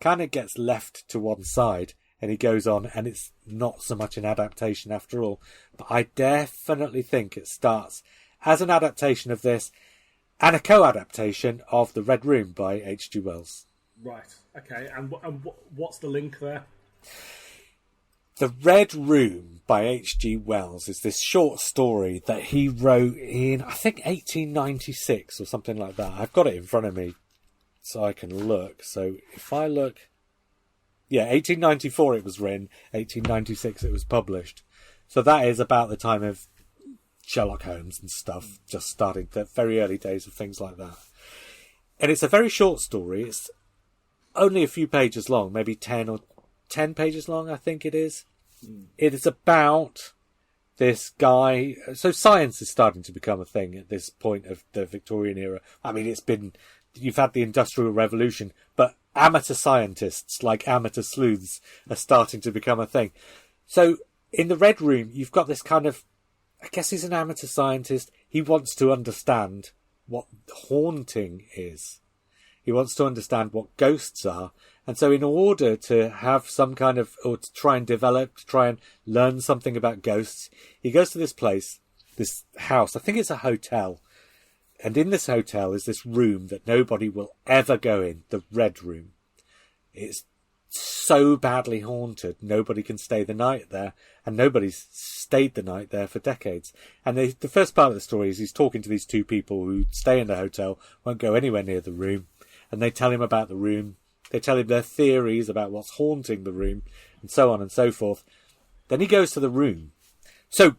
kind of gets left to one side, And he goes on, and it's not so much an adaptation after all. But I definitely think it starts as an adaptation of this and a co-adaptation of The Red Room by H.G. Wells. Right, okay. And what's the link there? The Red Room by H.G. Wells is this short story that he wrote in, I think, 1896 or something like that. I've got it in front of me so I can look. So if I look... Yeah, 1894 it was written, 1896 it was published. So that is about the time of Sherlock Holmes and stuff, just starting the very early days of things like that. And it's a very short story. It's only a few pages long, maybe 10 pages long, I think it is. It is about this guy. So science is starting to become a thing at this point of the Victorian era. I mean, you've had the Industrial Revolution, but amateur scientists, like amateur sleuths, are starting to become a thing. So in the Red Room, you've got this kind of, I guess he's an amateur scientist. He wants to understand what haunting is. He wants to understand what ghosts are. And so in order to have some kind of, or to try and learn something about ghosts, he goes to this place, this house. I think it's a hotel. And in this hotel is this room that nobody will ever go in, the Red Room. It's so badly haunted, nobody can stay the night there, and nobody's stayed the night there for decades. And the first part of the story is he's talking to these two people who stay in the hotel, won't go anywhere near the room, and they tell him about the room. They tell him their theories about what's haunting the room, and so on and so forth. Then he goes to the room. So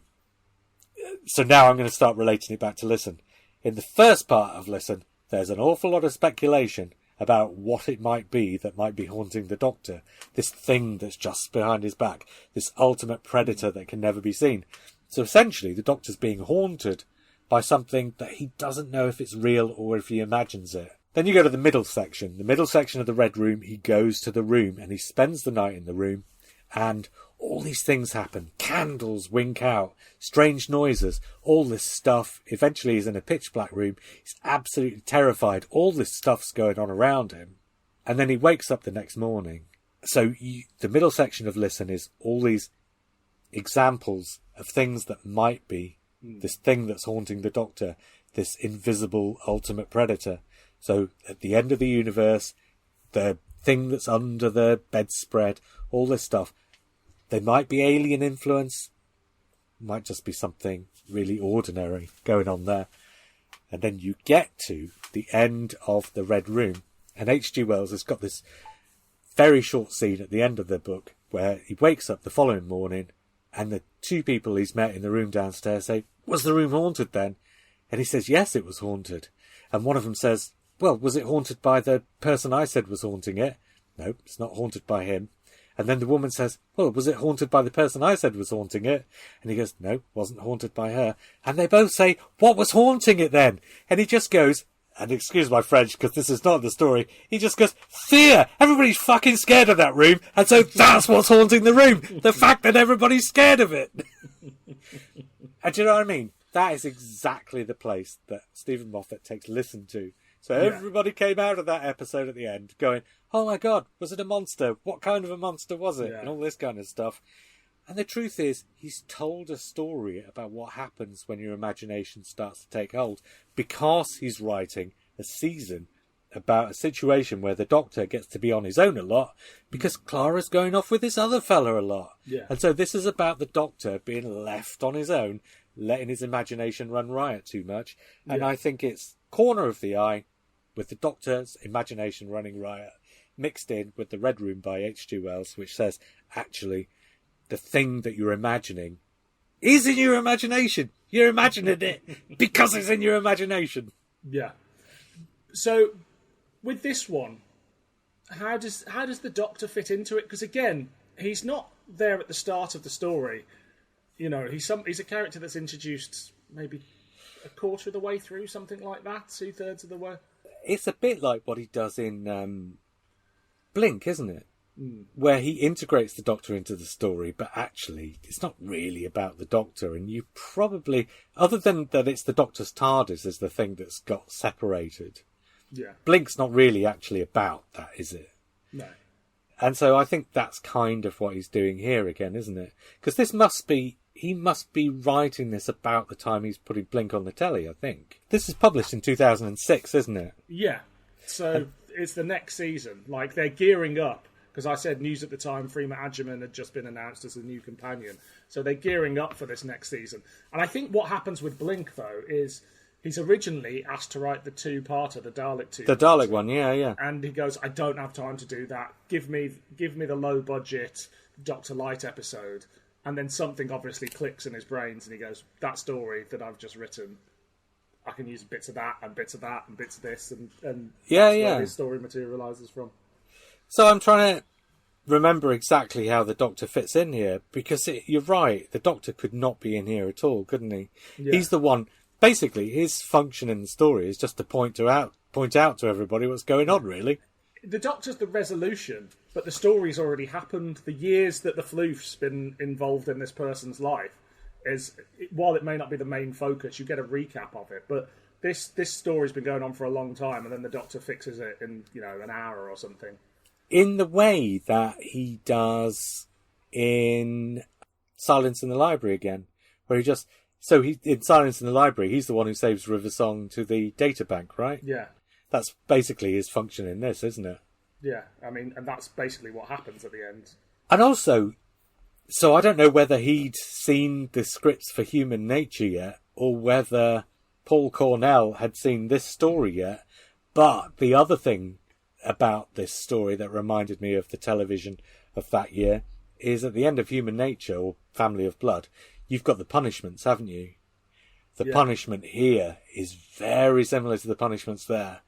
now I'm going to start relating it back to Listen. In the first part of Listen, there's an awful lot of speculation about what it might be that might be haunting the Doctor. This thing that's just behind his back. This ultimate predator that can never be seen. So essentially, the Doctor's being haunted by something that he doesn't know if it's real or if he imagines it. Then you go to the middle section. The middle section of the Red Room, he goes to the room and he spends the night in the room, and all these things happen. Candles wink out, strange noises, all this stuff. Eventually he's in a pitch black room. He's absolutely terrified. All this stuff's going on around him. And then he wakes up the next morning. So the middle section of Listen is all these examples of things that might be this thing that's haunting the Doctor, this invisible ultimate predator. So at the end of the universe, the thing that's under the bedspread, all this stuff, they might be alien influence, might just be something really ordinary going on there. And then you get to the end of the Red Room, and H.G. Wells has got this very short scene at the end of the book where he wakes up the following morning and the two people he's met in the room downstairs say, "Was the room haunted then?" And he says, "Yes, it was haunted." And one of them says, "Well, was it haunted by the person I said was haunting it?" "No, it's not haunted by him." And then the woman says, "Well, was it haunted by the person I said was haunting it?" And he goes, "No, wasn't haunted by her." And they both say, "What was haunting it then?" And he just goes, and excuse my French because this is not the story, he just goes, "Fear! Everybody's fucking scared of that room, and so that's what's haunting the room! The fact that everybody's scared of it!" And do you know what I mean? That is exactly the place that Steven Moffat takes Listen to. So everybody came out of that episode at the end going, "Oh my God, was it a monster? What kind of a monster was it?" And all this kind of stuff. And the truth is, he's told a story about what happens when your imagination starts to take hold, because he's writing a season about a situation where the Doctor gets to be on his own a lot because Clara's going off with this other fella a lot. Yeah. And so this is about the Doctor being left on his own, letting his imagination run riot too much. And I think it's corner of the eye with the Doctor's imagination running riot mixed in with the Red Room by H.G. Wells, which says, actually, the thing that you're imagining is in your imagination. You're imagining it because it's in your imagination. Yeah. So, with this one, how does the Doctor fit into it? Because again, he's not there at the start of the story. You know, he's a character that's introduced maybe a quarter of the way through, something like that, 2/3 of the way. It's a bit like what he does in Blink, isn't it? Where he integrates the Doctor into the story, but actually it's not really about the Doctor. And you probably, other than that it's the Doctor's TARDIS is the thing that's got separated. Yeah. Blink's not really actually about that, is it? No. And so I think that's kind of what he's doing here again, isn't it? Because he must be writing this about the time he's putting Blink on the telly, I think. This is published in 2006, isn't it? Yeah. So it's the next season. Like, they're gearing up. Because I said news at the time, Freema Agyeman had just been announced as the new companion. So they're gearing up for this next season. And I think what happens with Blink, though, is he's originally asked to write the two-parter, the Dalek two-parter. The Dalek one, yeah. And he goes, I don't have time to do that. Give me the low-budget Dr. Light episode. And then something obviously clicks in his brains, and he goes, that story that I've just written, I can use bits of that and bits of that and bits of this. And that's where his story materialises from. So I'm trying to remember exactly how the Doctor fits in here, because you're right, the Doctor could not be in here at all, couldn't he? Yeah. He's the one, basically, his function in the story is just to point out to everybody what's going on, really. The Doctor's the resolution, but the story's already happened. The years that the floof's been involved in this person's life, while it may not be the main focus, you get a recap of it, but this story's been going on for a long time, and then the Doctor fixes it in, an hour or something. In the way that he does in Silence in the Library again, where in Silence in the Library, he's the one who saves Riversong to the databank, right? Yeah. That's basically his function in this, isn't it? Yeah, I mean, and that's basically what happens at the end. And also, so I don't know whether he'd seen the scripts for Human Nature yet, or whether Paul Cornell had seen this story yet, but the other thing about this story that reminded me of the television of that year is at the end of Human Nature, or Family of Blood, you've got the punishments, haven't you? The punishment here is very similar to the punishments there,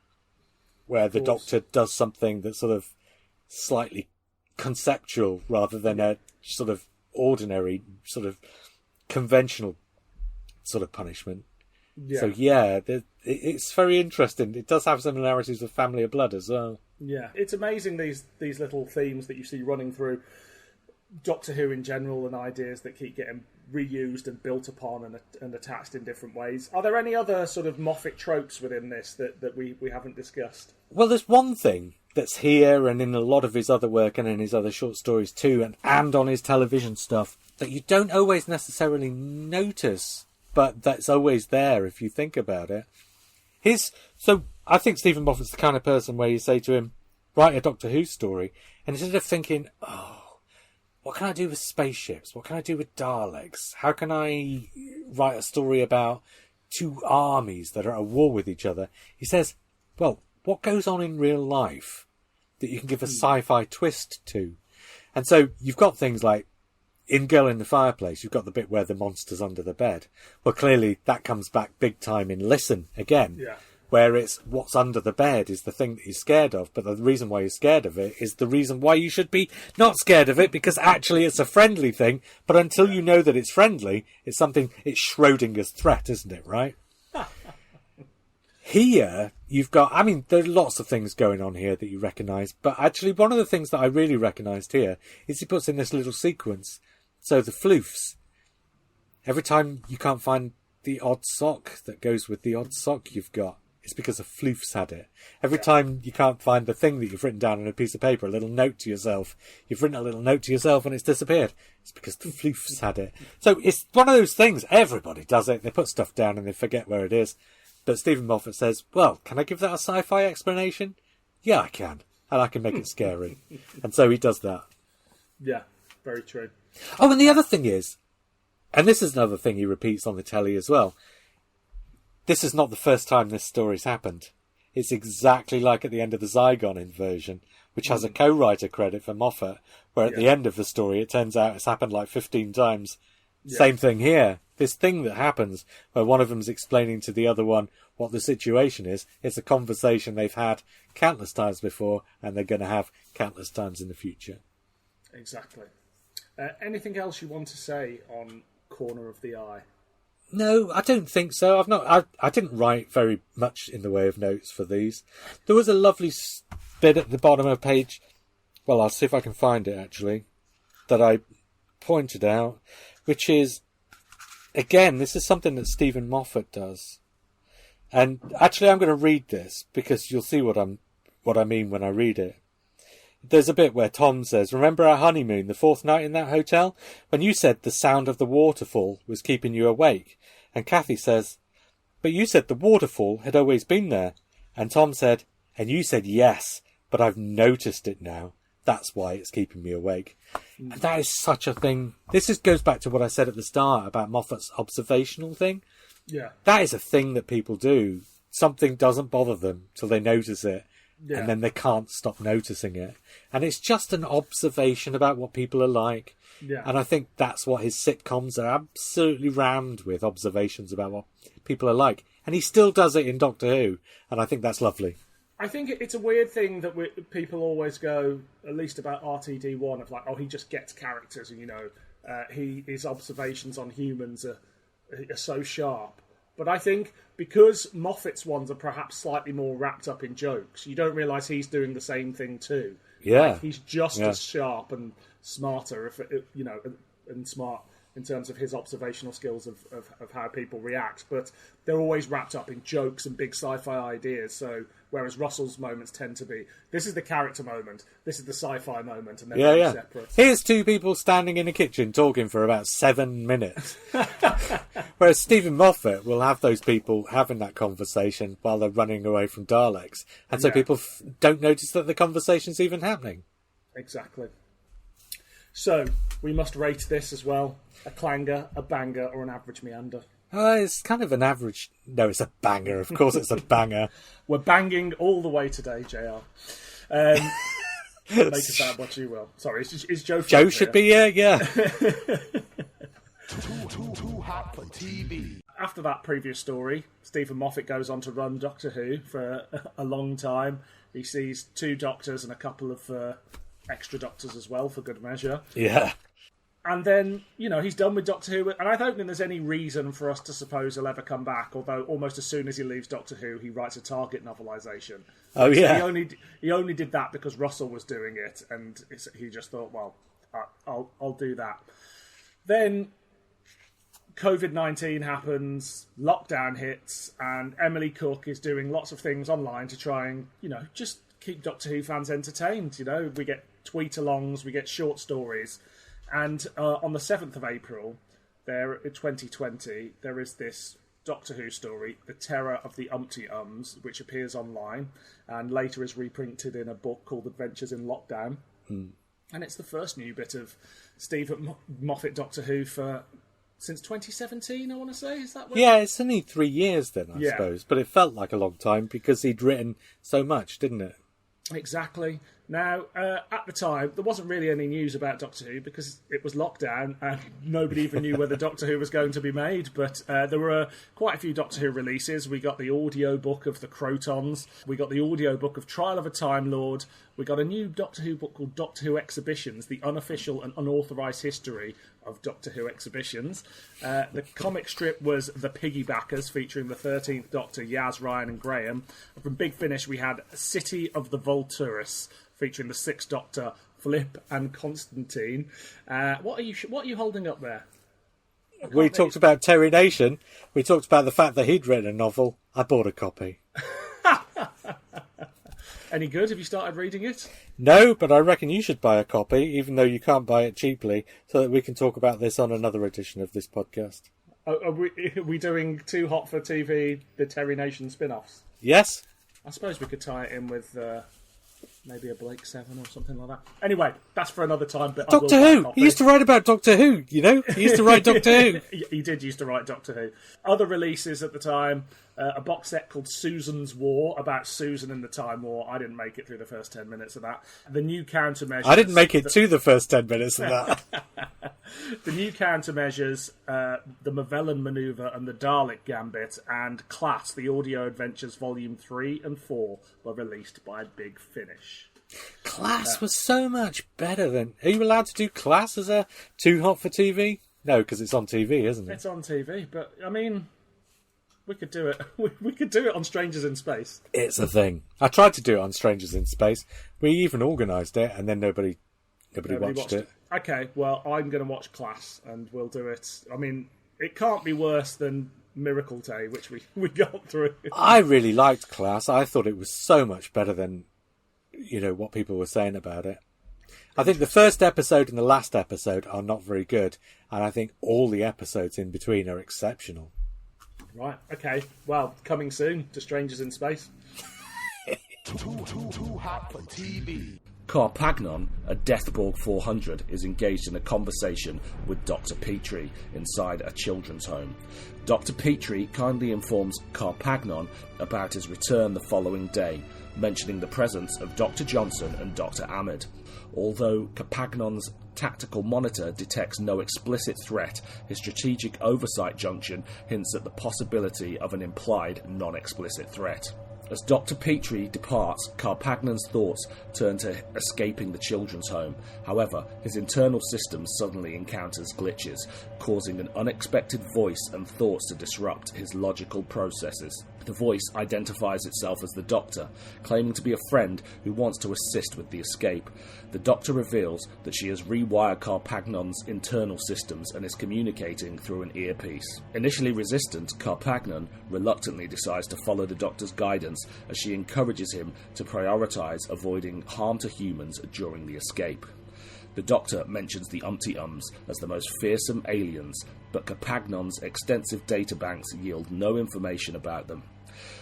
where the Doctor does something that's sort of slightly conceptual rather than a sort of ordinary, sort of conventional sort of punishment. Yeah. So it's very interesting. It does have similarities with Family of Blood as well. Yeah, it's amazing these little themes that you see running through Doctor Who in general, and ideas that keep getting reused and built upon and attached in different ways. Are there any other sort of Moffat tropes within this that we haven't discussed? Well, there's one thing that's here and in a lot of his other work and in his other short stories too, and on his television stuff, that you don't always necessarily notice, but that's always there if you think about it. So I think Steven Moffat's the kind of person where you say to him, write a Doctor Who story, and instead of thinking, what can I do with spaceships? What can I do with Daleks? How can I write a story about two armies that are at war with each other? He says, well, what goes on in real life that you can give a sci-fi twist to? And so you've got things like in Girl in the Fireplace, you've got the bit where the monster's under the bed. Well, clearly that comes back big time in Listen again. Yeah. Where it's what's under the bed is the thing that he's scared of, but the reason why he's scared of it is the reason why you should be not scared of it, because actually it's a friendly thing, but until you know that it's friendly, it's Schrodinger's threat, isn't it, right? Here, you've got, there are lots of things going on here that you recognise, but actually one of the things that I really recognised here is he puts in this little sequence. So the floofs, every time you can't find the odd sock that goes with the odd sock you've got, it's because a floof's had it. Every time you can't find the thing that you've written down on a piece of paper, a little note to yourself, you've written a little note to yourself and it's disappeared. It's because the floof's had it. So it's one of those things, everybody does it. They put stuff down and they forget where it is. But Steven Moffat says, well, can I give that a sci-fi explanation? Yeah, I can. And I can make it scary. And so he does that. Yeah, very true. Oh, and the other thing is, and this is another thing he repeats on the telly as well, this is not the first time this story's happened. It's exactly like at the end of the Zygon inversion, which has a co-writer credit for Moffat, where at the end of the story it turns out it's happened like 15 times. Yeah. Same thing here. This thing that happens where one of them's explaining to the other one what the situation is, it's a conversation they've had countless times before and they're going to have countless times in the future. Exactly. Anything else you want to say on Corner of the Eye? No, I don't think so. I didn't write very much in the way of notes for these. There was a lovely bit at the bottom of the page. Well, I'll see if I can find it actually. That I pointed out, which is, again, this is something that Steven Moffat does. And actually, I'm going to read this because you'll see what I mean when I read it. there's a bit where Tom says, remember our honeymoon, the fourth night in that hotel? When you said the sound of the waterfall was keeping you awake. And Kathy says, but you said the waterfall had always been there. And Tom said, and you said yes, but I've noticed it now. That's why it's keeping me awake. And that is such a thing. Goes back to what I said at the start about Moffat's observational thing. Yeah. That is a thing that people do. Something doesn't bother them till they notice it. Yeah. And then they can't stop noticing it. And it's just an observation about what people are like. Yeah. And I think that's what his sitcoms are absolutely rammed with, observations about what people are like. And he still does it in Doctor Who. And I think that's lovely. I think it's a weird thing that people always go, at least about RTD1, of like, oh, he just gets characters, and his observations on humans are so sharp. But I think because Moffat's ones are perhaps slightly more wrapped up in jokes, you don't realise he's doing the same thing too. Yeah, like, he's just as sharp and smarter, and smart in terms of his observational skills of how people react. But they're always wrapped up in jokes and big sci-fi ideas. So whereas Russell's moments tend to be, this is the character moment, this is the sci-fi moment, and they're very separate. Here's two people standing in a kitchen talking for about 7 minutes. Whereas Steven Moffat will have those people having that conversation while they're running away from Daleks. And so people don't notice that the conversation's even happening. Exactly. So, we must rate this as well. A clanger, a banger, or an average meander. It's kind of an average... No, it's a banger. Of course it's a banger. We're banging all the way today, JR. Make of that what you will. Sorry, is Joe... Joe should be here, yeah. Too hot for TV. After that previous story, Steven Moffat goes on to run Doctor Who for a long time. He sees 2 doctors and a couple of extra doctors as well, for good measure. Yeah. And then, he's done with Doctor Who, and I don't think there's any reason for us to suppose he'll ever come back, although almost as soon as he leaves Doctor Who, he writes a Target novelisation. Oh, yeah. He only did that because Russell was doing it, and he just thought, well, I'll do that. Then COVID-19 happens, lockdown hits, and Emily Cook is doing lots of things online to try and, just keep Doctor Who fans entertained. We get tweet-alongs, we get short stories. And on the 7th of April, in 2020, there is this Doctor Who story, The Terror of the Umpty Ums, which appears online and later is reprinted in a book called Adventures in Lockdown. And it's the first new bit of Steven Moffat Doctor Who since 2017, I want to say. Is that right? Yeah, it's only 3 years then, I suppose. But it felt like a long time because he'd written so much, didn't it? Exactly. Now, at the time, there wasn't really any news about Doctor Who because it was lockdown and nobody even knew whether Doctor Who was going to be made. But there were quite a few Doctor Who releases. We got the audio book of The Crotons. We got the audio book of Trial of a Time Lord. We got a new Doctor Who book called Doctor Who Exhibitions, the unofficial and unauthorised history of Doctor Who exhibitions. The comic strip was The Piggybackers, featuring the 13th Doctor, Yaz, Ryan and Graham. And from Big Finish, we had City of the Volturus, featuring the 6th Doctor, Flip and Constantine. What are you holding up there? We talked about Terry Nation. We talked about the fact that he'd written a novel. I bought a copy. Any good? Have you started reading it? No, but I reckon you should buy a copy, even though you can't buy it cheaply, so that we can talk about this on another edition of this podcast. Are we doing Too Hot for TV, the Terry Nation spin-offs? Yes. I suppose we could tie it in with maybe a Blake 7 or something like that. Anyway, that's for another time. But Doctor Who! He used to write about Doctor Who, He used to write Doctor Who. He did used to write Doctor Who. Other releases at the time, a box set called Susan's War, about Susan in the Time War. I didn't make it through the first 10 minutes of that. The new countermeasures... I didn't make it to the first 10 minutes of that. The new countermeasures, the Magellan Manoeuvre and the Dalek Gambit, and Class, the Audio Adventures Volume 3 and 4 were released by Big Finish. Class was so much better than... Are you allowed to do Class as a Too Hot for TV? No, because it's on TV, isn't it? It's on TV, but, I mean... We could do it. We could do it on Strangers in Space. It's a thing. I tried to do it on Strangers in Space. We even organised it, and then nobody watched it. Okay, well, I'm going to watch Class, and we'll do it. I mean, it can't be worse than Miracle Day, which we got through. I really liked Class. I thought it was so much better than what people were saying about it. I think the first episode and the last episode are not very good, and I think all the episodes in between are exceptional. Right, okay. Well, coming soon to Strangers in Space. Too hot for TV. Carpagnon, a Deathborg 400, is engaged in a conversation with Dr. Petrie inside a children's home. Dr. Petrie kindly informs Carpagnon about his return the following day, mentioning the presence of Dr. Johnson and Dr. Ahmed. Although Carpagnon's tactical monitor detects no explicit threat, his strategic oversight junction hints at the possibility of an implied non-explicit threat. As Dr. Petrie departs, Carpagnon's thoughts turn to escaping the children's home. However, his internal system suddenly encounters glitches, causing an unexpected voice and thoughts to disrupt his logical processes. The voice identifies itself as the Doctor, claiming to be a friend who wants to assist with the escape. The Doctor reveals that she has rewired Carpagnon's internal systems and is communicating through an earpiece. Initially resistant, Carpagnon reluctantly decides to follow the Doctor's guidance as she encourages him to prioritise avoiding harm to humans during the escape. The Doctor mentions the Umpty Ums as the most fearsome aliens, but Carpagnon's extensive databanks yield no information about them.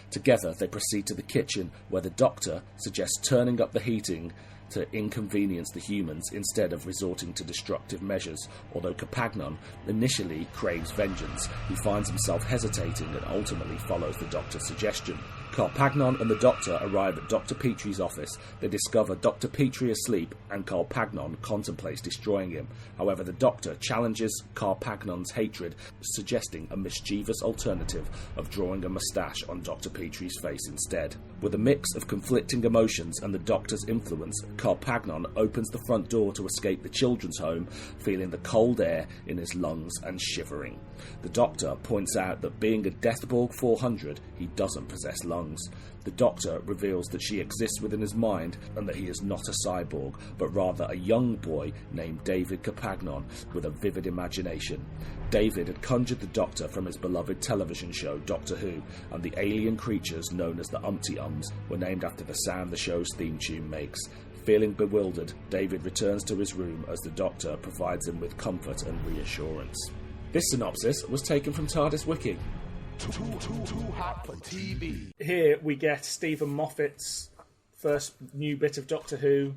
Together, they proceed to the kitchen, where the Doctor suggests turning up the heating to inconvenience the humans instead of resorting to destructive measures. Although Carpagnon initially craves vengeance, he finds himself hesitating and ultimately follows the Doctor's suggestion. Carpagnon and the Doctor arrive at Dr. Petrie's office. They discover Dr. Petrie asleep, and Carpagnon contemplates destroying him. However, the Doctor challenges Carpagnon's hatred, suggesting a mischievous alternative of drawing a moustache on Dr. Petrie's face instead. With a mix of conflicting emotions and the Doctor's influence, Carpagnon opens the front door to escape the children's home, feeling the cold air in his lungs and shivering. The Doctor points out that being a Deathborg 400, he doesn't possess lungs. The Doctor reveals that she exists within his mind and that he is not a cyborg, but rather a young boy named David Carpagnon with a vivid imagination. David had conjured the Doctor from his beloved television show Doctor Who, and the alien creatures known as the Umpty Ums were named after the sound the show's theme tune makes. Feeling bewildered, David returns to his room as the Doctor provides him with comfort and reassurance. This synopsis was taken from TARDIS Wiki. Too hot for TV. Here we get Steven Moffat's first new bit of Doctor Who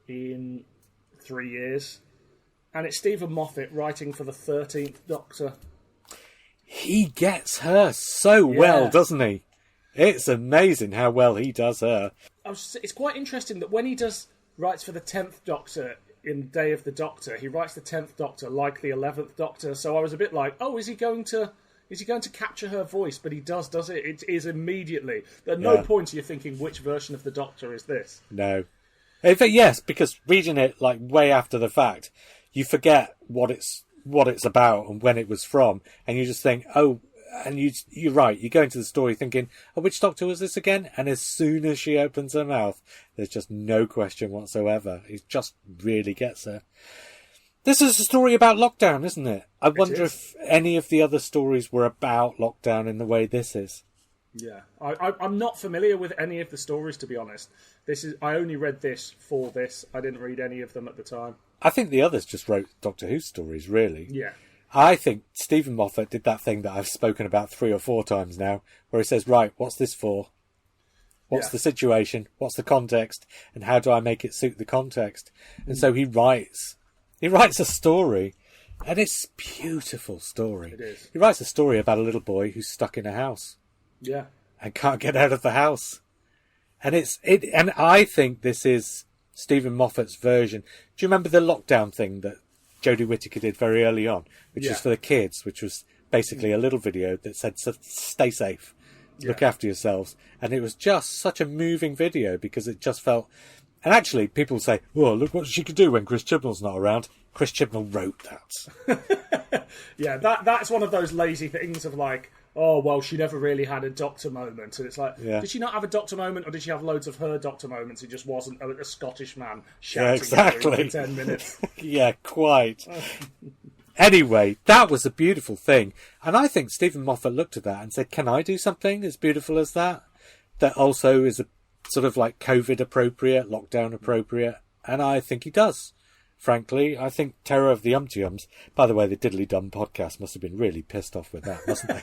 in 3 years. And it's Steven Moffat writing for the 13th Doctor. He gets her so well, doesn't he? It's amazing how well he does her. It's quite interesting that when he writes for the 10th Doctor in Day of the Doctor, he writes the 10th Doctor like the 11th Doctor. So I was a bit like, oh, is he going to capture her voice? But he does it? It is immediately. At no point are you thinking, which version of the Doctor is this? No. In fact, yes, because reading it like way after the fact, you forget what it's about and when it was from, and you just think, oh, and you're right. You go into the story thinking, oh, which Doctor was this again? And as soon as she opens her mouth, there's just no question whatsoever. He just really gets her. This is a story about lockdown, isn't it? I wonder if any of the other stories were about lockdown in the way this is. Yeah, I'm not familiar with any of the stories, to be honest. I only read this for this. I didn't read any of them at the time. I think the others just wrote Doctor Who stories, really. Yeah. I think Steven Moffat did that thing that I've spoken about 3 or 4 times now, where he says, right, what's this for? What's the situation? What's the context? And how do I make it suit the context? And so he writes a story, and it's a beautiful story. It is. He writes a story about a little boy who's stuck in a house. Yeah. And can't get out of the house. And and I think this is Steven Moffat's version. Do you remember the lockdown thing that Jodie Whittaker did very early on, which was for the kids, which was basically a little video that said, stay safe, look after yourselves. And it was just such a moving video because it just felt... And actually, people say, oh, look what she could do when Chris Chibnall's not around. Chris Chibnall wrote that. Yeah, that's one of those lazy things of like, oh, well, she never really had a Doctor moment. And it's like, did she not have a Doctor moment, or did she have loads of her Doctor moments? It just wasn't a Scottish man shouting for 10 minutes. Yeah, quite. Anyway, that was a beautiful thing. And I think Steven Moffat looked at that and said, can I do something as beautiful as that? That also is a sort of like COVID appropriate, lockdown appropriate, and I think he does. Frankly, I think Terror of the Umpty Ums. By the way, the Diddly Dum podcast must have been really pissed off with that, mustn't they?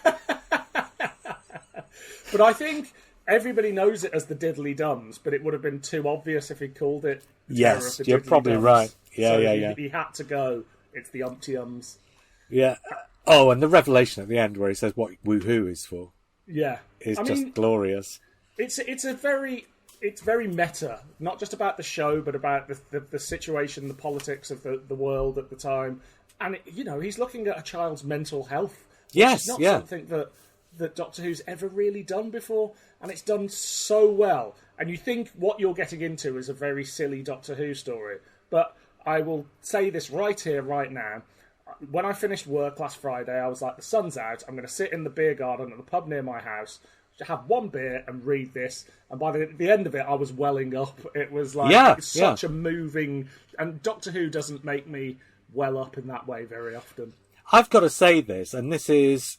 But I think everybody knows it as the Diddly Dums, but it would have been too obvious if he called it Terror of Yes, the you're Diddly probably Dums. right. Yeah, So yeah. He had to go, it's the Umpty Ums. Yeah. Oh, and the revelation at the end where he says what woohoo is for Yeah. is I just mean, glorious. It's very meta, not just about the show, but about the situation, the politics of the world at the time. And, he's looking at a child's mental health. Yes, It's not yeah. something that Doctor Who's ever really done before, and it's done so well. And you think what you're getting into is a very silly Doctor Who story. But I will say this right here, right now. When I finished work last Friday, I was like, the sun's out, I'm going to sit in the beer garden at the pub near my house, have one beer and read this, and by the end of it I was welling up. It was like it's such a moving, and Doctor Who doesn't make me well up in that way very often. I've got to say this, and this is...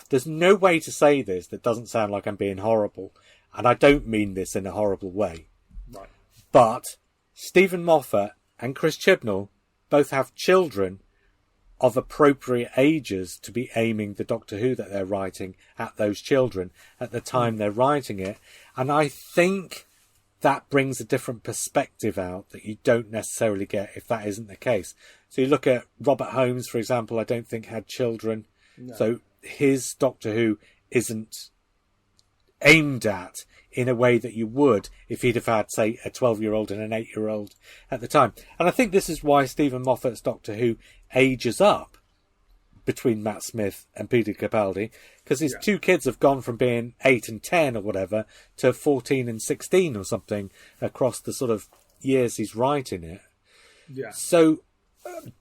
There's no way to say this that doesn't sound like I'm being horrible, and I don't mean this in a horrible way. Right. But Steven Moffat and Chris Chibnall both have children of appropriate ages to be aiming the Doctor Who that they're writing at those children at the time they're writing it. And I think that brings a different perspective out that you don't necessarily get if that isn't the case. So you look at Robert Holmes, for example, I don't think had children. No. So his Doctor Who isn't aimed at in a way that you would if he'd have had, say, a 12-year-old and an 8-year-old at the time. And I think this is why Steven Moffat's Doctor Who ages up between Matt Smith and Peter Capaldi, because his two kids have gone from being 8 and 10 or whatever to 14 and 16 or something across the sort of years he's writing it. Yeah. So,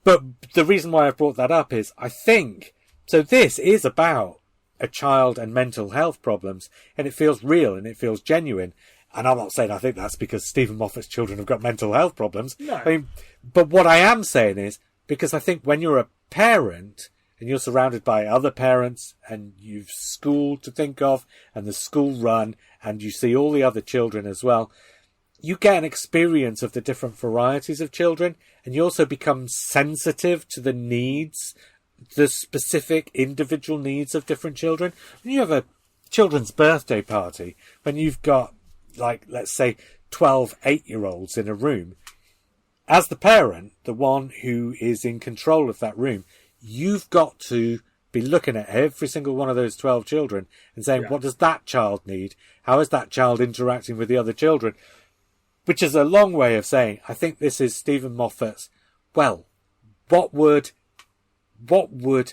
but the reason why I brought that up is I think, so this is about a child and mental health problems, and it feels real and it feels genuine. And I'm not saying I think that's because Steven Moffat's children have got mental health problems. No. I mean, but what I am saying is, because I think when you're a parent and you're surrounded by other parents and you've school to think of and the school run and you see all the other children as well, you get an experience of the different varieties of children, and you also become sensitive to the needs, the specific individual needs of different children. When you have a children's birthday party, when you've got, like, let's say 12 8-year-olds in a room, as the parent, the one who is in control of that room, you've got to be looking at every single one of those 12 children and saying, what does that child need? How is that child interacting with the other children? Which is a long way of saying, I think this is Steven Moffat's, well, what would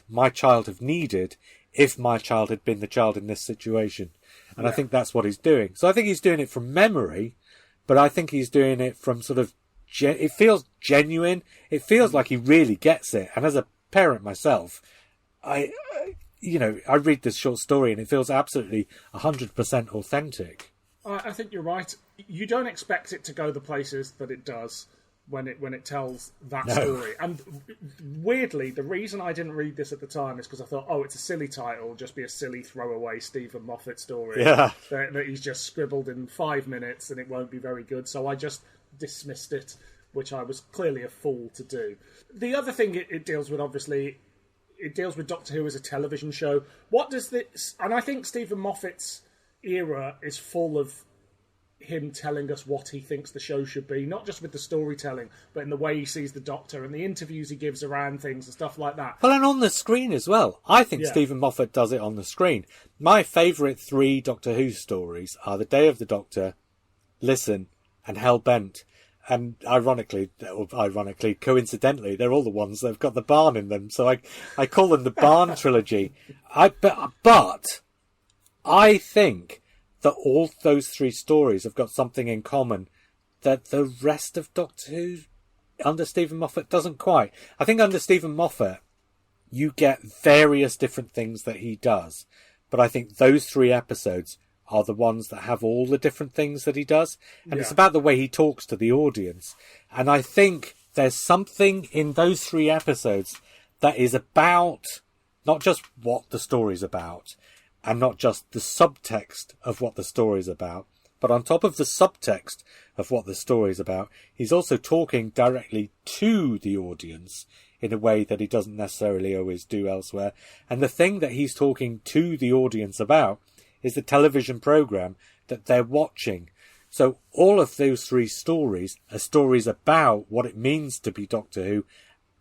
my child have needed if my child had been the child in this situation? And I think that's what he's doing. So I think he's doing it from memory, but I think he's doing it from sort of, it feels genuine. It feels like he really gets it. And as a parent myself, I read this short story and it feels absolutely 100% authentic. I think you're right. You don't expect it to go the places that it does when it tells that story. And weirdly, the reason I didn't read this at the time is because I thought, it's a silly title, just be a silly throwaway Steven Moffat story that he's just scribbled in 5 minutes and it won't be very good. So I just dismissed it, which I was clearly a fool to do. The other thing it deals with, obviously, it deals with Doctor Who as a television show. What does this... And I think Steven Moffat's era is full of him telling us what he thinks the show should be, not just with the storytelling, but in the way he sees the Doctor and the interviews he gives around things and stuff like that. Well, and on the screen as well. I think Steven Moffat does it on the screen. My favourite 3 Doctor Who stories are The Day of the Doctor, Listen, and Hellbent. And coincidentally, they're all the ones that have got the barn in them. So I call them the Barn trilogy. But I think that all those 3 stories have got something in common that the rest of Doctor Who under Steven Moffat doesn't quite. I think under Steven Moffat, you get various different things that he does. But I think those 3 episodes are the ones that have all the different things that he does. And it's about the way he talks to the audience. And I think there's something in those 3 episodes that is about not just what the story's about and not just the subtext of what the story's about, But on top of the subtext of what the story is about, he's also talking directly to the audience in a way that he doesn't necessarily always do elsewhere. And the thing that he's talking to the audience about is the television programme that they're watching. So all of those three stories are stories about what it means to be Doctor Who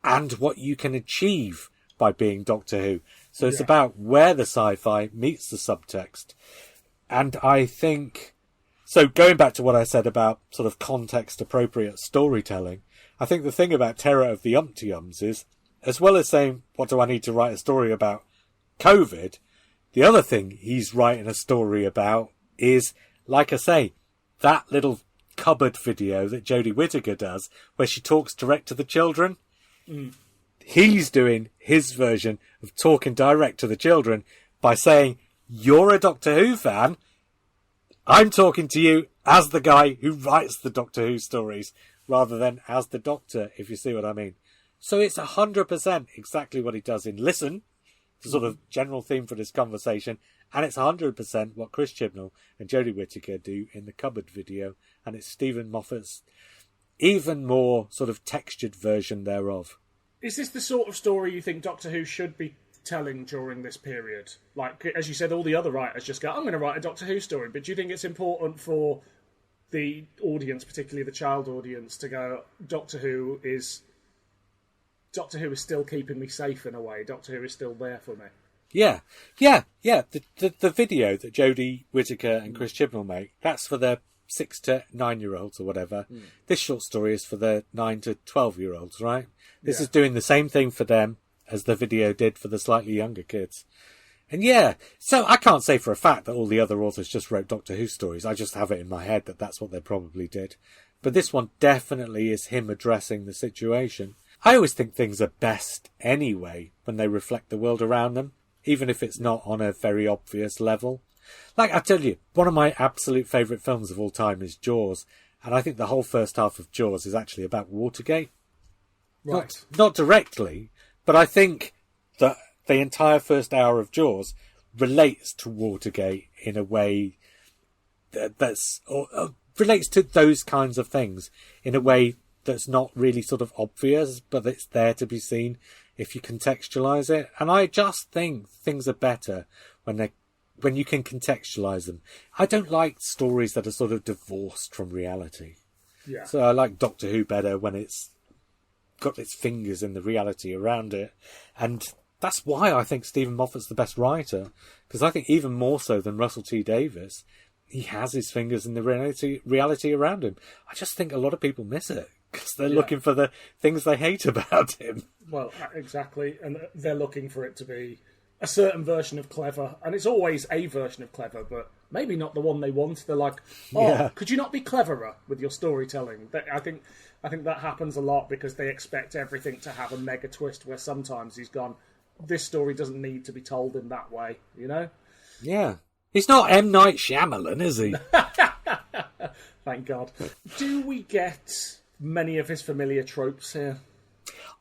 and what you can achieve by being Doctor Who. So it's about where the sci-fi meets the subtext. And I think... So going back to what I said about sort of context-appropriate storytelling, I think the thing about Terror of the Umpty Ums is, as well as saying, what do I need to write a story about COVID, the other thing he's writing a story about is, like I say, that little cupboard video that Jodie Whittaker does, where she talks direct to the children. He's doing his version of talking direct to the children by saying, you're a Doctor Who fan. I'm talking to you as the guy who writes the Doctor Who stories, rather than as the Doctor, if you see what I mean. So it's 100% exactly what he does in Listen, the sort of general theme for this conversation, and it's 100% what Chris Chibnall and Jodie Whittaker do in the cupboard video, and it's Steven Moffat's even more sort of textured version thereof. Is this the sort of story you think Doctor Who should be telling during this period? Like, as you said, all the other writers just go, I'm going to write a Doctor Who story, but do you think it's important for the audience, particularly the child audience, to go, Doctor Who is still keeping me safe in a way. Doctor Who is still there for me. Yeah. The video that Jodie Whittaker and Chris Chibnall make, that's for their 6 to 9-year-olds or whatever. This short story is for the 9 to 12-year-olds, right? This is doing the same thing for them as the video did for the slightly younger kids. And so I can't say for a fact that all the other authors just wrote Doctor Who stories. I just have it in my head that that's what they probably did. But this one definitely is him addressing the situation. I always think things are best anyway when they reflect the world around them, even if it's not on a very obvious level. Like, I tell you, one of my absolute favourite films of all time is Jaws, and I think the whole first half of Jaws is actually about Watergate. Right. Not directly, but I think that the entire first hour of Jaws relates to Watergate in a way that's relates to those kinds of things in a way that's not really sort of obvious, but it's there to be seen if you contextualise it. And I just think things are better when you can contextualise them. I don't like stories that are sort of divorced from reality. Yeah. So I like Doctor Who better when it's got its fingers in the reality around it. And that's why I think Steven Moffat's the best writer, because I think even more so than Russell T Davies, he has his fingers in the reality around him. I just think a lot of people miss it because they're looking for the things they hate about him. Well, exactly. And they're looking for it to be a certain version of clever. And it's always a version of clever, but maybe not the one they want. They're like, could you not be cleverer with your storytelling? I think that happens a lot because they expect everything to have a mega twist where sometimes he's gone, this story doesn't need to be told in that way, you know? Yeah. He's not M. Night Shyamalan, is he? Thank God. Do we get many of his familiar tropes here?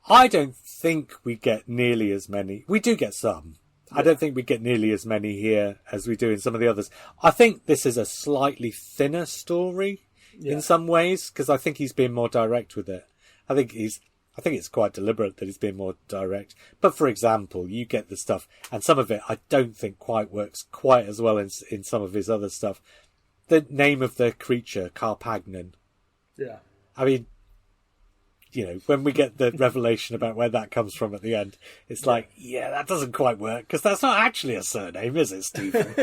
I don't think we get nearly as many. We do get some. I don't think we get nearly as many here as we do in some of the others. I think this is a slightly thinner story in some ways, because I think he's been more direct with it. I think it's quite deliberate that he's been more direct. But for example, you get the stuff, and some of it I don't think quite works quite as well in some of his other stuff. The name of the creature, Carpagnan. Yeah. I mean, you know, when we get the revelation about where that comes from at the end, it's like, that doesn't quite work, because that's not actually a surname, is it, Stephen?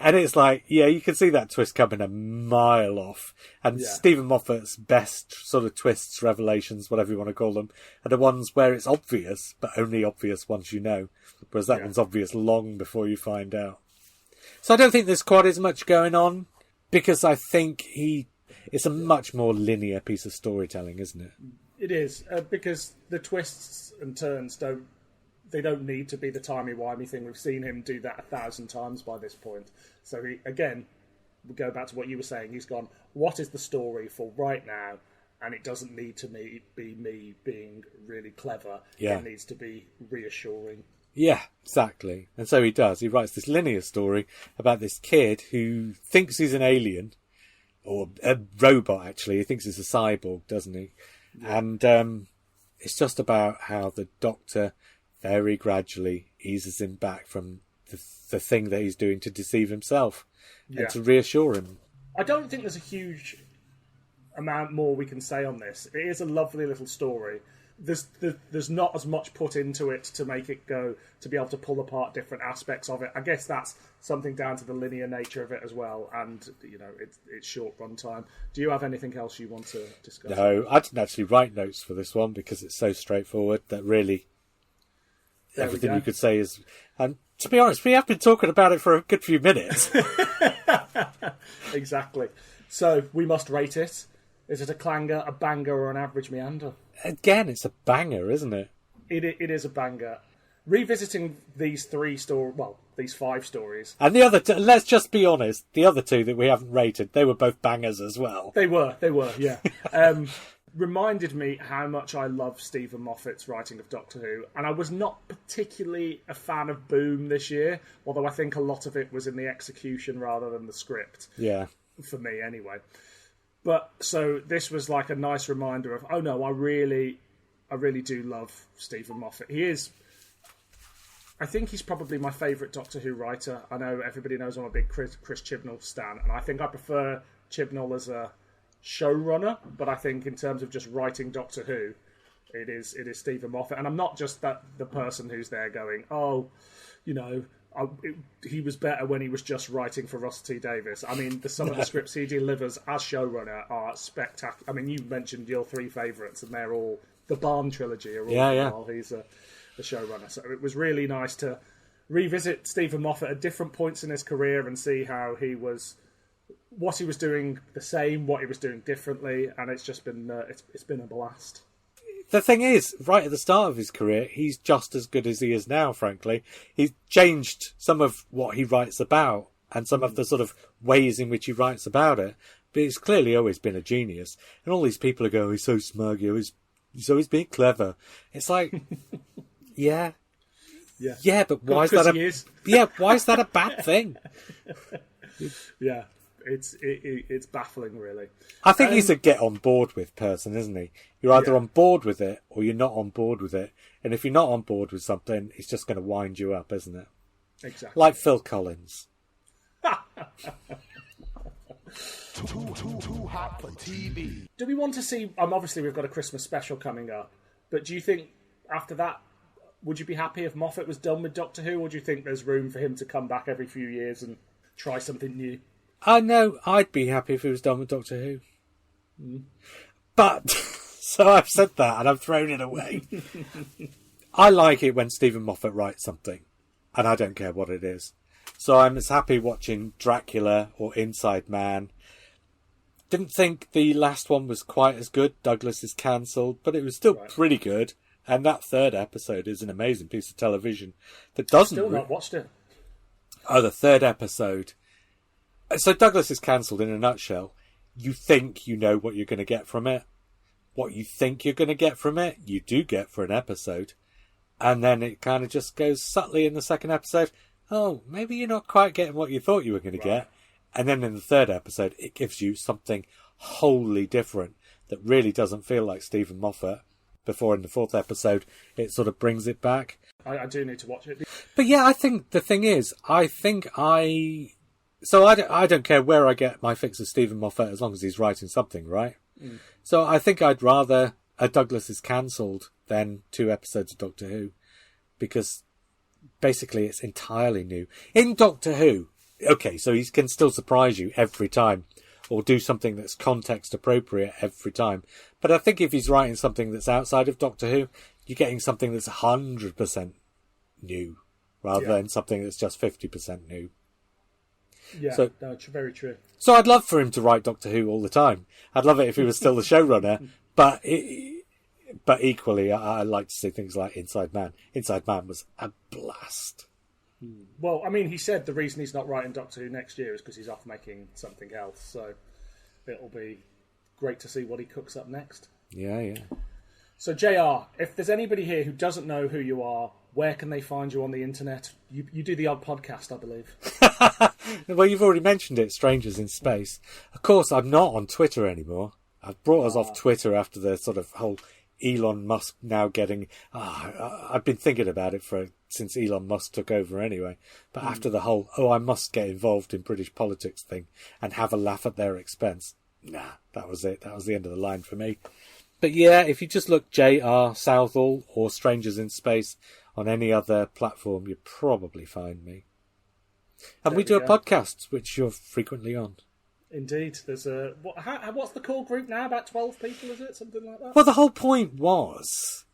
And it's like, you can see that twist coming a mile off. And Steven Moffat's best sort of twists, revelations, whatever you want to call them, are the ones where it's obvious, but only obvious once you know. Whereas that one's obvious long before you find out. So I don't think there's quite as much going on, because I think it's a much more linear piece of storytelling, isn't it? It is, because the twists and turns don't need to be the timey-wimey thing. We've seen him do that 1,000 times by this point. So we go back to what you were saying. He's gone, what is the story for right now? And it doesn't need to be me being really clever. Yeah. It needs to be reassuring. Yeah, exactly. And so he does. He writes this linear story about this kid who thinks he's an alien, or a robot, actually. He thinks he's a cyborg, doesn't he? Yeah. And it's just about how the Doctor very gradually eases him back from the thing that he's doing to deceive himself and to reassure him. I don't think there's a huge amount more we can say on this. It is a lovely little story. There's not as much put into it to make it go, to be able to pull apart different aspects of it. I guess that's something down to the linear nature of it as well, and it's short run time. Do you have anything else you want to discuss? No, I didn't actually write notes for this one because it's so straightforward that really everything you could say is... And to be honest, we have been talking about it for a good few minutes. Exactly. So we must rate it. Is it a clanger, a banger, or an average meander? Again, it's a banger, isn't it? It is a banger. Revisiting these these 5 stories. And the other let's just be honest, the other 2 that we haven't rated, they were both bangers as well. They were, yeah. Reminded me how much I love Steven Moffat's writing of Doctor Who, and I was not particularly a fan of Boom this year, although I think a lot of it was in the execution rather than the script. Yeah. For me, anyway. But, so, this was like a nice reminder of, oh no, I really do love Steven Moffat. He is... I think he's probably my favourite Doctor Who writer. I know everybody knows I'm a big Chris Chibnall stan, and I think I prefer Chibnall as a showrunner, but I think in terms of just writing Doctor Who, it is Steven Moffat. And I'm not just the person who's there going, oh, he was better when he was just writing for Russell T Davies. I mean, some of the scripts he delivers as showrunner are spectacular. I mean, you mentioned your 3 favourites, and they're all the Barn trilogy are all while he's the showrunner. So it was really nice to revisit Steven Moffat at different points in his career and see how what he was doing the same, what he was doing differently, and it's just been it's been a blast. The thing is, right at the start of his career, he's just as good as he is now, frankly. He's changed some of what he writes about and some of the sort of ways in which he writes about it. But he's clearly always been a genius. And all these people are going, he's so smug, he's always being clever. It's like, yeah, but why is that why is that a bad thing? Yeah. It's baffling, really. I think he's a get on board with person, isn't he? You're either on board with it or you're not on board with it. And if you're not on board with something, it's just going to wind you up, isn't it? Exactly. Like Phil Collins. Too hot for TV. Do we want to see... obviously, we've got a Christmas special coming up. But do you think, after that, would you be happy if Moffat was done with Doctor Who? Or do you think there's room for him to come back every few years and try something new? I know I'd be happy if he was done with Doctor Who. But, so I've said that and I've thrown it away. I like it when Steven Moffat writes something, and I don't care what it is. So I'm as happy watching Dracula or Inside Man. Didn't think the last one was quite as good. Douglas is cancelled, but it was still pretty good. And that 3rd episode is an amazing piece of television that doesn't... Still not watched it. Oh, the 3rd episode... So Douglas is cancelled in a nutshell. You think you know what you're going to get from it. What you think you're going to get from it, you do get for an episode. And then it kind of just goes subtly in the 2nd episode. Oh, maybe you're not quite getting what you thought you were going to get. And then in the 3rd episode, it gives you something wholly different that really doesn't feel like Steven Moffat. Before in the 4th episode, it sort of brings it back. I do need to watch it. But yeah, I think the thing is, So I don't care where I get my fix of Steven Moffat as long as he's writing something, right? So I think I'd rather a Douglas is cancelled than 2 episodes of Doctor Who, because basically it's entirely new. In Doctor Who, okay, so he can still surprise you every time or do something that's context appropriate every time. But I think if he's writing something that's outside of Doctor Who, you're getting something that's 100% new rather than something that's just 50% new. Yeah, so, no, very true. So I'd love for him to write Doctor Who all the time. I'd love it if he was still the showrunner. But equally, I like to see things like Inside Man. Inside Man was a blast. Well, I mean, he said the reason he's not writing Doctor Who next year is because he's off making something else. So it'll be great to see what he cooks up next. Yeah. So JR, if there's anybody here who doesn't know who you are where can they find you on the internet? You do the odd podcast, I believe. Well, you've already mentioned it, Strangers in Space. Of course, I'm not on Twitter anymore. I've brought us off Twitter after the sort of whole Elon Musk now getting... I've been thinking about it since Elon Musk took over anyway. But after the whole, I must get involved in British politics thing and have a laugh at their expense. Nah, that was it. That was the end of the line for me. But yeah, if you just look JR Southhall or Strangers in Space on any other platform, you'll probably find me. And we do a podcast, which you're frequently on. Indeed. There's what's the core group now? About 12 people, is it? Something like that? Well, the whole point was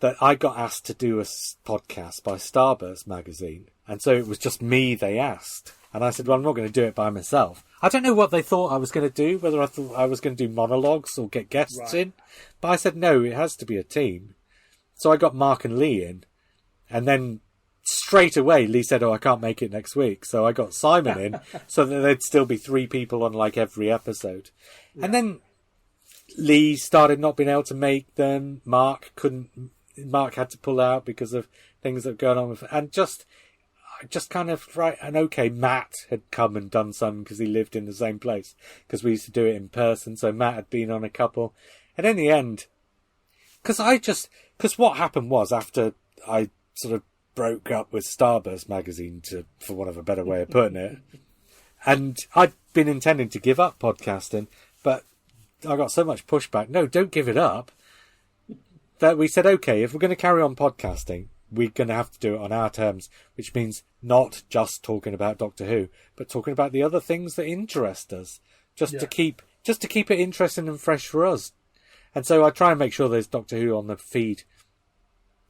that I got asked to do a podcast by Starburst magazine. And so it was just me they asked. And I said, well, I'm not going to do it by myself. I don't know what they thought I was going to do, whether I thought I was going to do monologues or get guests in. But I said, no, it has to be a team. So I got Mark and Lee in. And then straight away, Lee said, I can't make it next week. So I got Simon in so that there'd still be 3 people on like every episode. Yeah. And then Lee started not being able to make them. Mark had to pull out because of things that were going on with, and just kind of Matt had come and done some because he lived in the same place because we used to do it in person. So Matt had been on a couple, and in the end, because what happened was after I sort of broke up with Starburst magazine, for want of a better way of putting it, and I'd been intending to give up podcasting, but I got so much pushback. No, don't give it up. That we said, okay, if we're going to carry on podcasting, we're going to have to do it on our terms, which means not just talking about Doctor Who, but talking about the other things that interest us, just to keep it interesting and fresh for us. And so I try and make sure there's Doctor Who on the feed,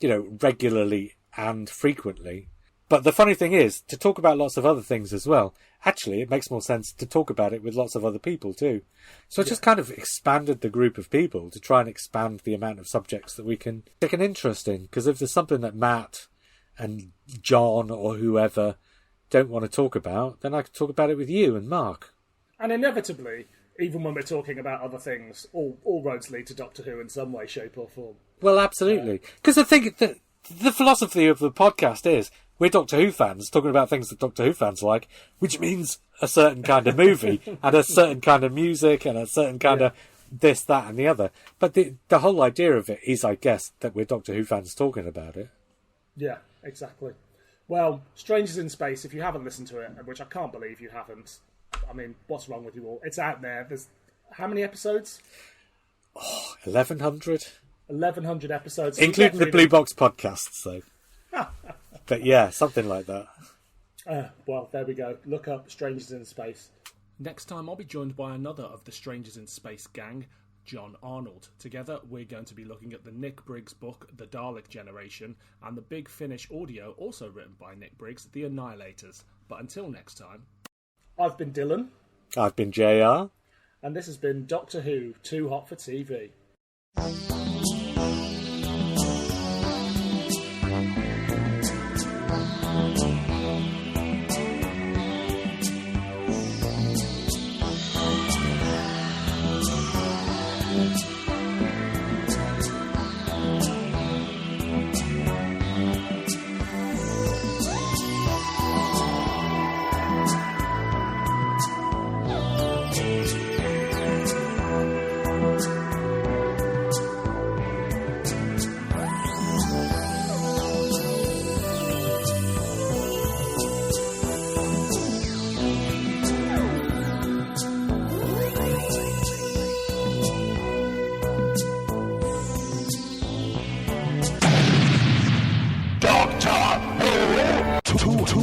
regularly and frequently. But the funny thing is, to talk about lots of other things as well, actually, it makes more sense to talk about it with lots of other people too. So I just kind of expanded the group of people to try and expand the amount of subjects that we can take an interest in. Because if there's something that Matt and John or whoever don't want to talk about, then I can talk about it with you and Mark. And inevitably, even when we're talking about other things, all roads lead to Doctor Who in some way, shape or form. Well, absolutely. Because I think that the philosophy of the podcast is we're Doctor Who fans talking about things that Doctor Who fans like, which means a certain kind of movie and a certain kind of music and a certain kind of this, that and the other. But the whole idea of it is, I guess, that we're Doctor Who fans talking about it. Yeah, exactly. Well, Strangers in Space, if you haven't listened to it, which I can't believe you haven't, I mean, what's wrong with you all? It's out there. There's how many episodes? 1,100. 1,100 episodes. Including the Blue Box podcasts, so. But yeah, something like that. Well, there we go. Look up Strangers in Space. Next time I'll be joined by another of the Strangers in Space gang, John Arnold. Together we're going to be looking at the Nick Briggs book, The Dalek Generation, and the Big Finish audio, also written by Nick Briggs, The Annihilators. But until next time... I've been Dylan. I've been JR. And this has been Doctor Who, Too Hot for TV.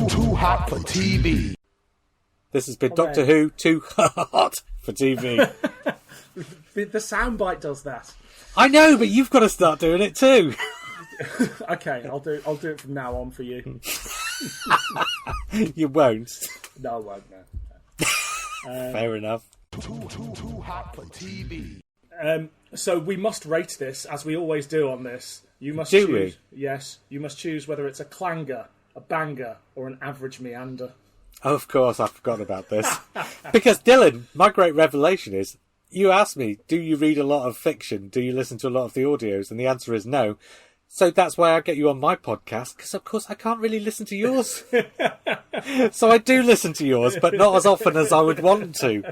Too hot for TV. This has been Doctor Who, Too Hot for TV. The soundbite does that. I know, but you've got to start doing it too. Okay, I'll do it from now on for you. You won't. No, I won't. No. Fair enough. Too hot for TV. So we must rate this, as we always do on this. You must Do choose. we? Yes, you must choose whether it's a clanger, a banger, or an average meander. Of course, I forgot about this. Because, Dylan, my great revelation is, you asked me, do you read a lot of fiction? Do you listen to a lot of the audios? And the answer is no. So that's why I get you on my podcast, because of course I can't really listen to yours. So I do listen to yours, but not as often as I would want to.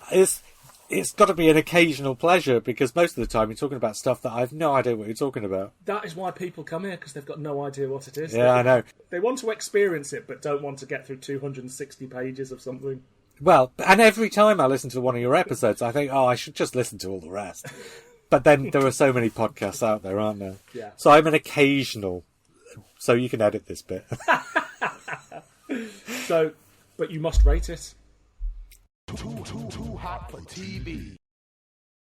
It's got to be an occasional pleasure, because most of the time you're talking about stuff that I have no idea what you're talking about. That is why people come here, because they've got no idea what it is. Yeah, I know. They want to experience it, but don't want to get through 260 pages of something. Well, and every time I listen to one of your episodes, I think, I should just listen to all the rest. But then there are so many podcasts out there, aren't there? Yeah. So I'm an occasional. So you can edit this bit. But you must rate it. Too hot for TV.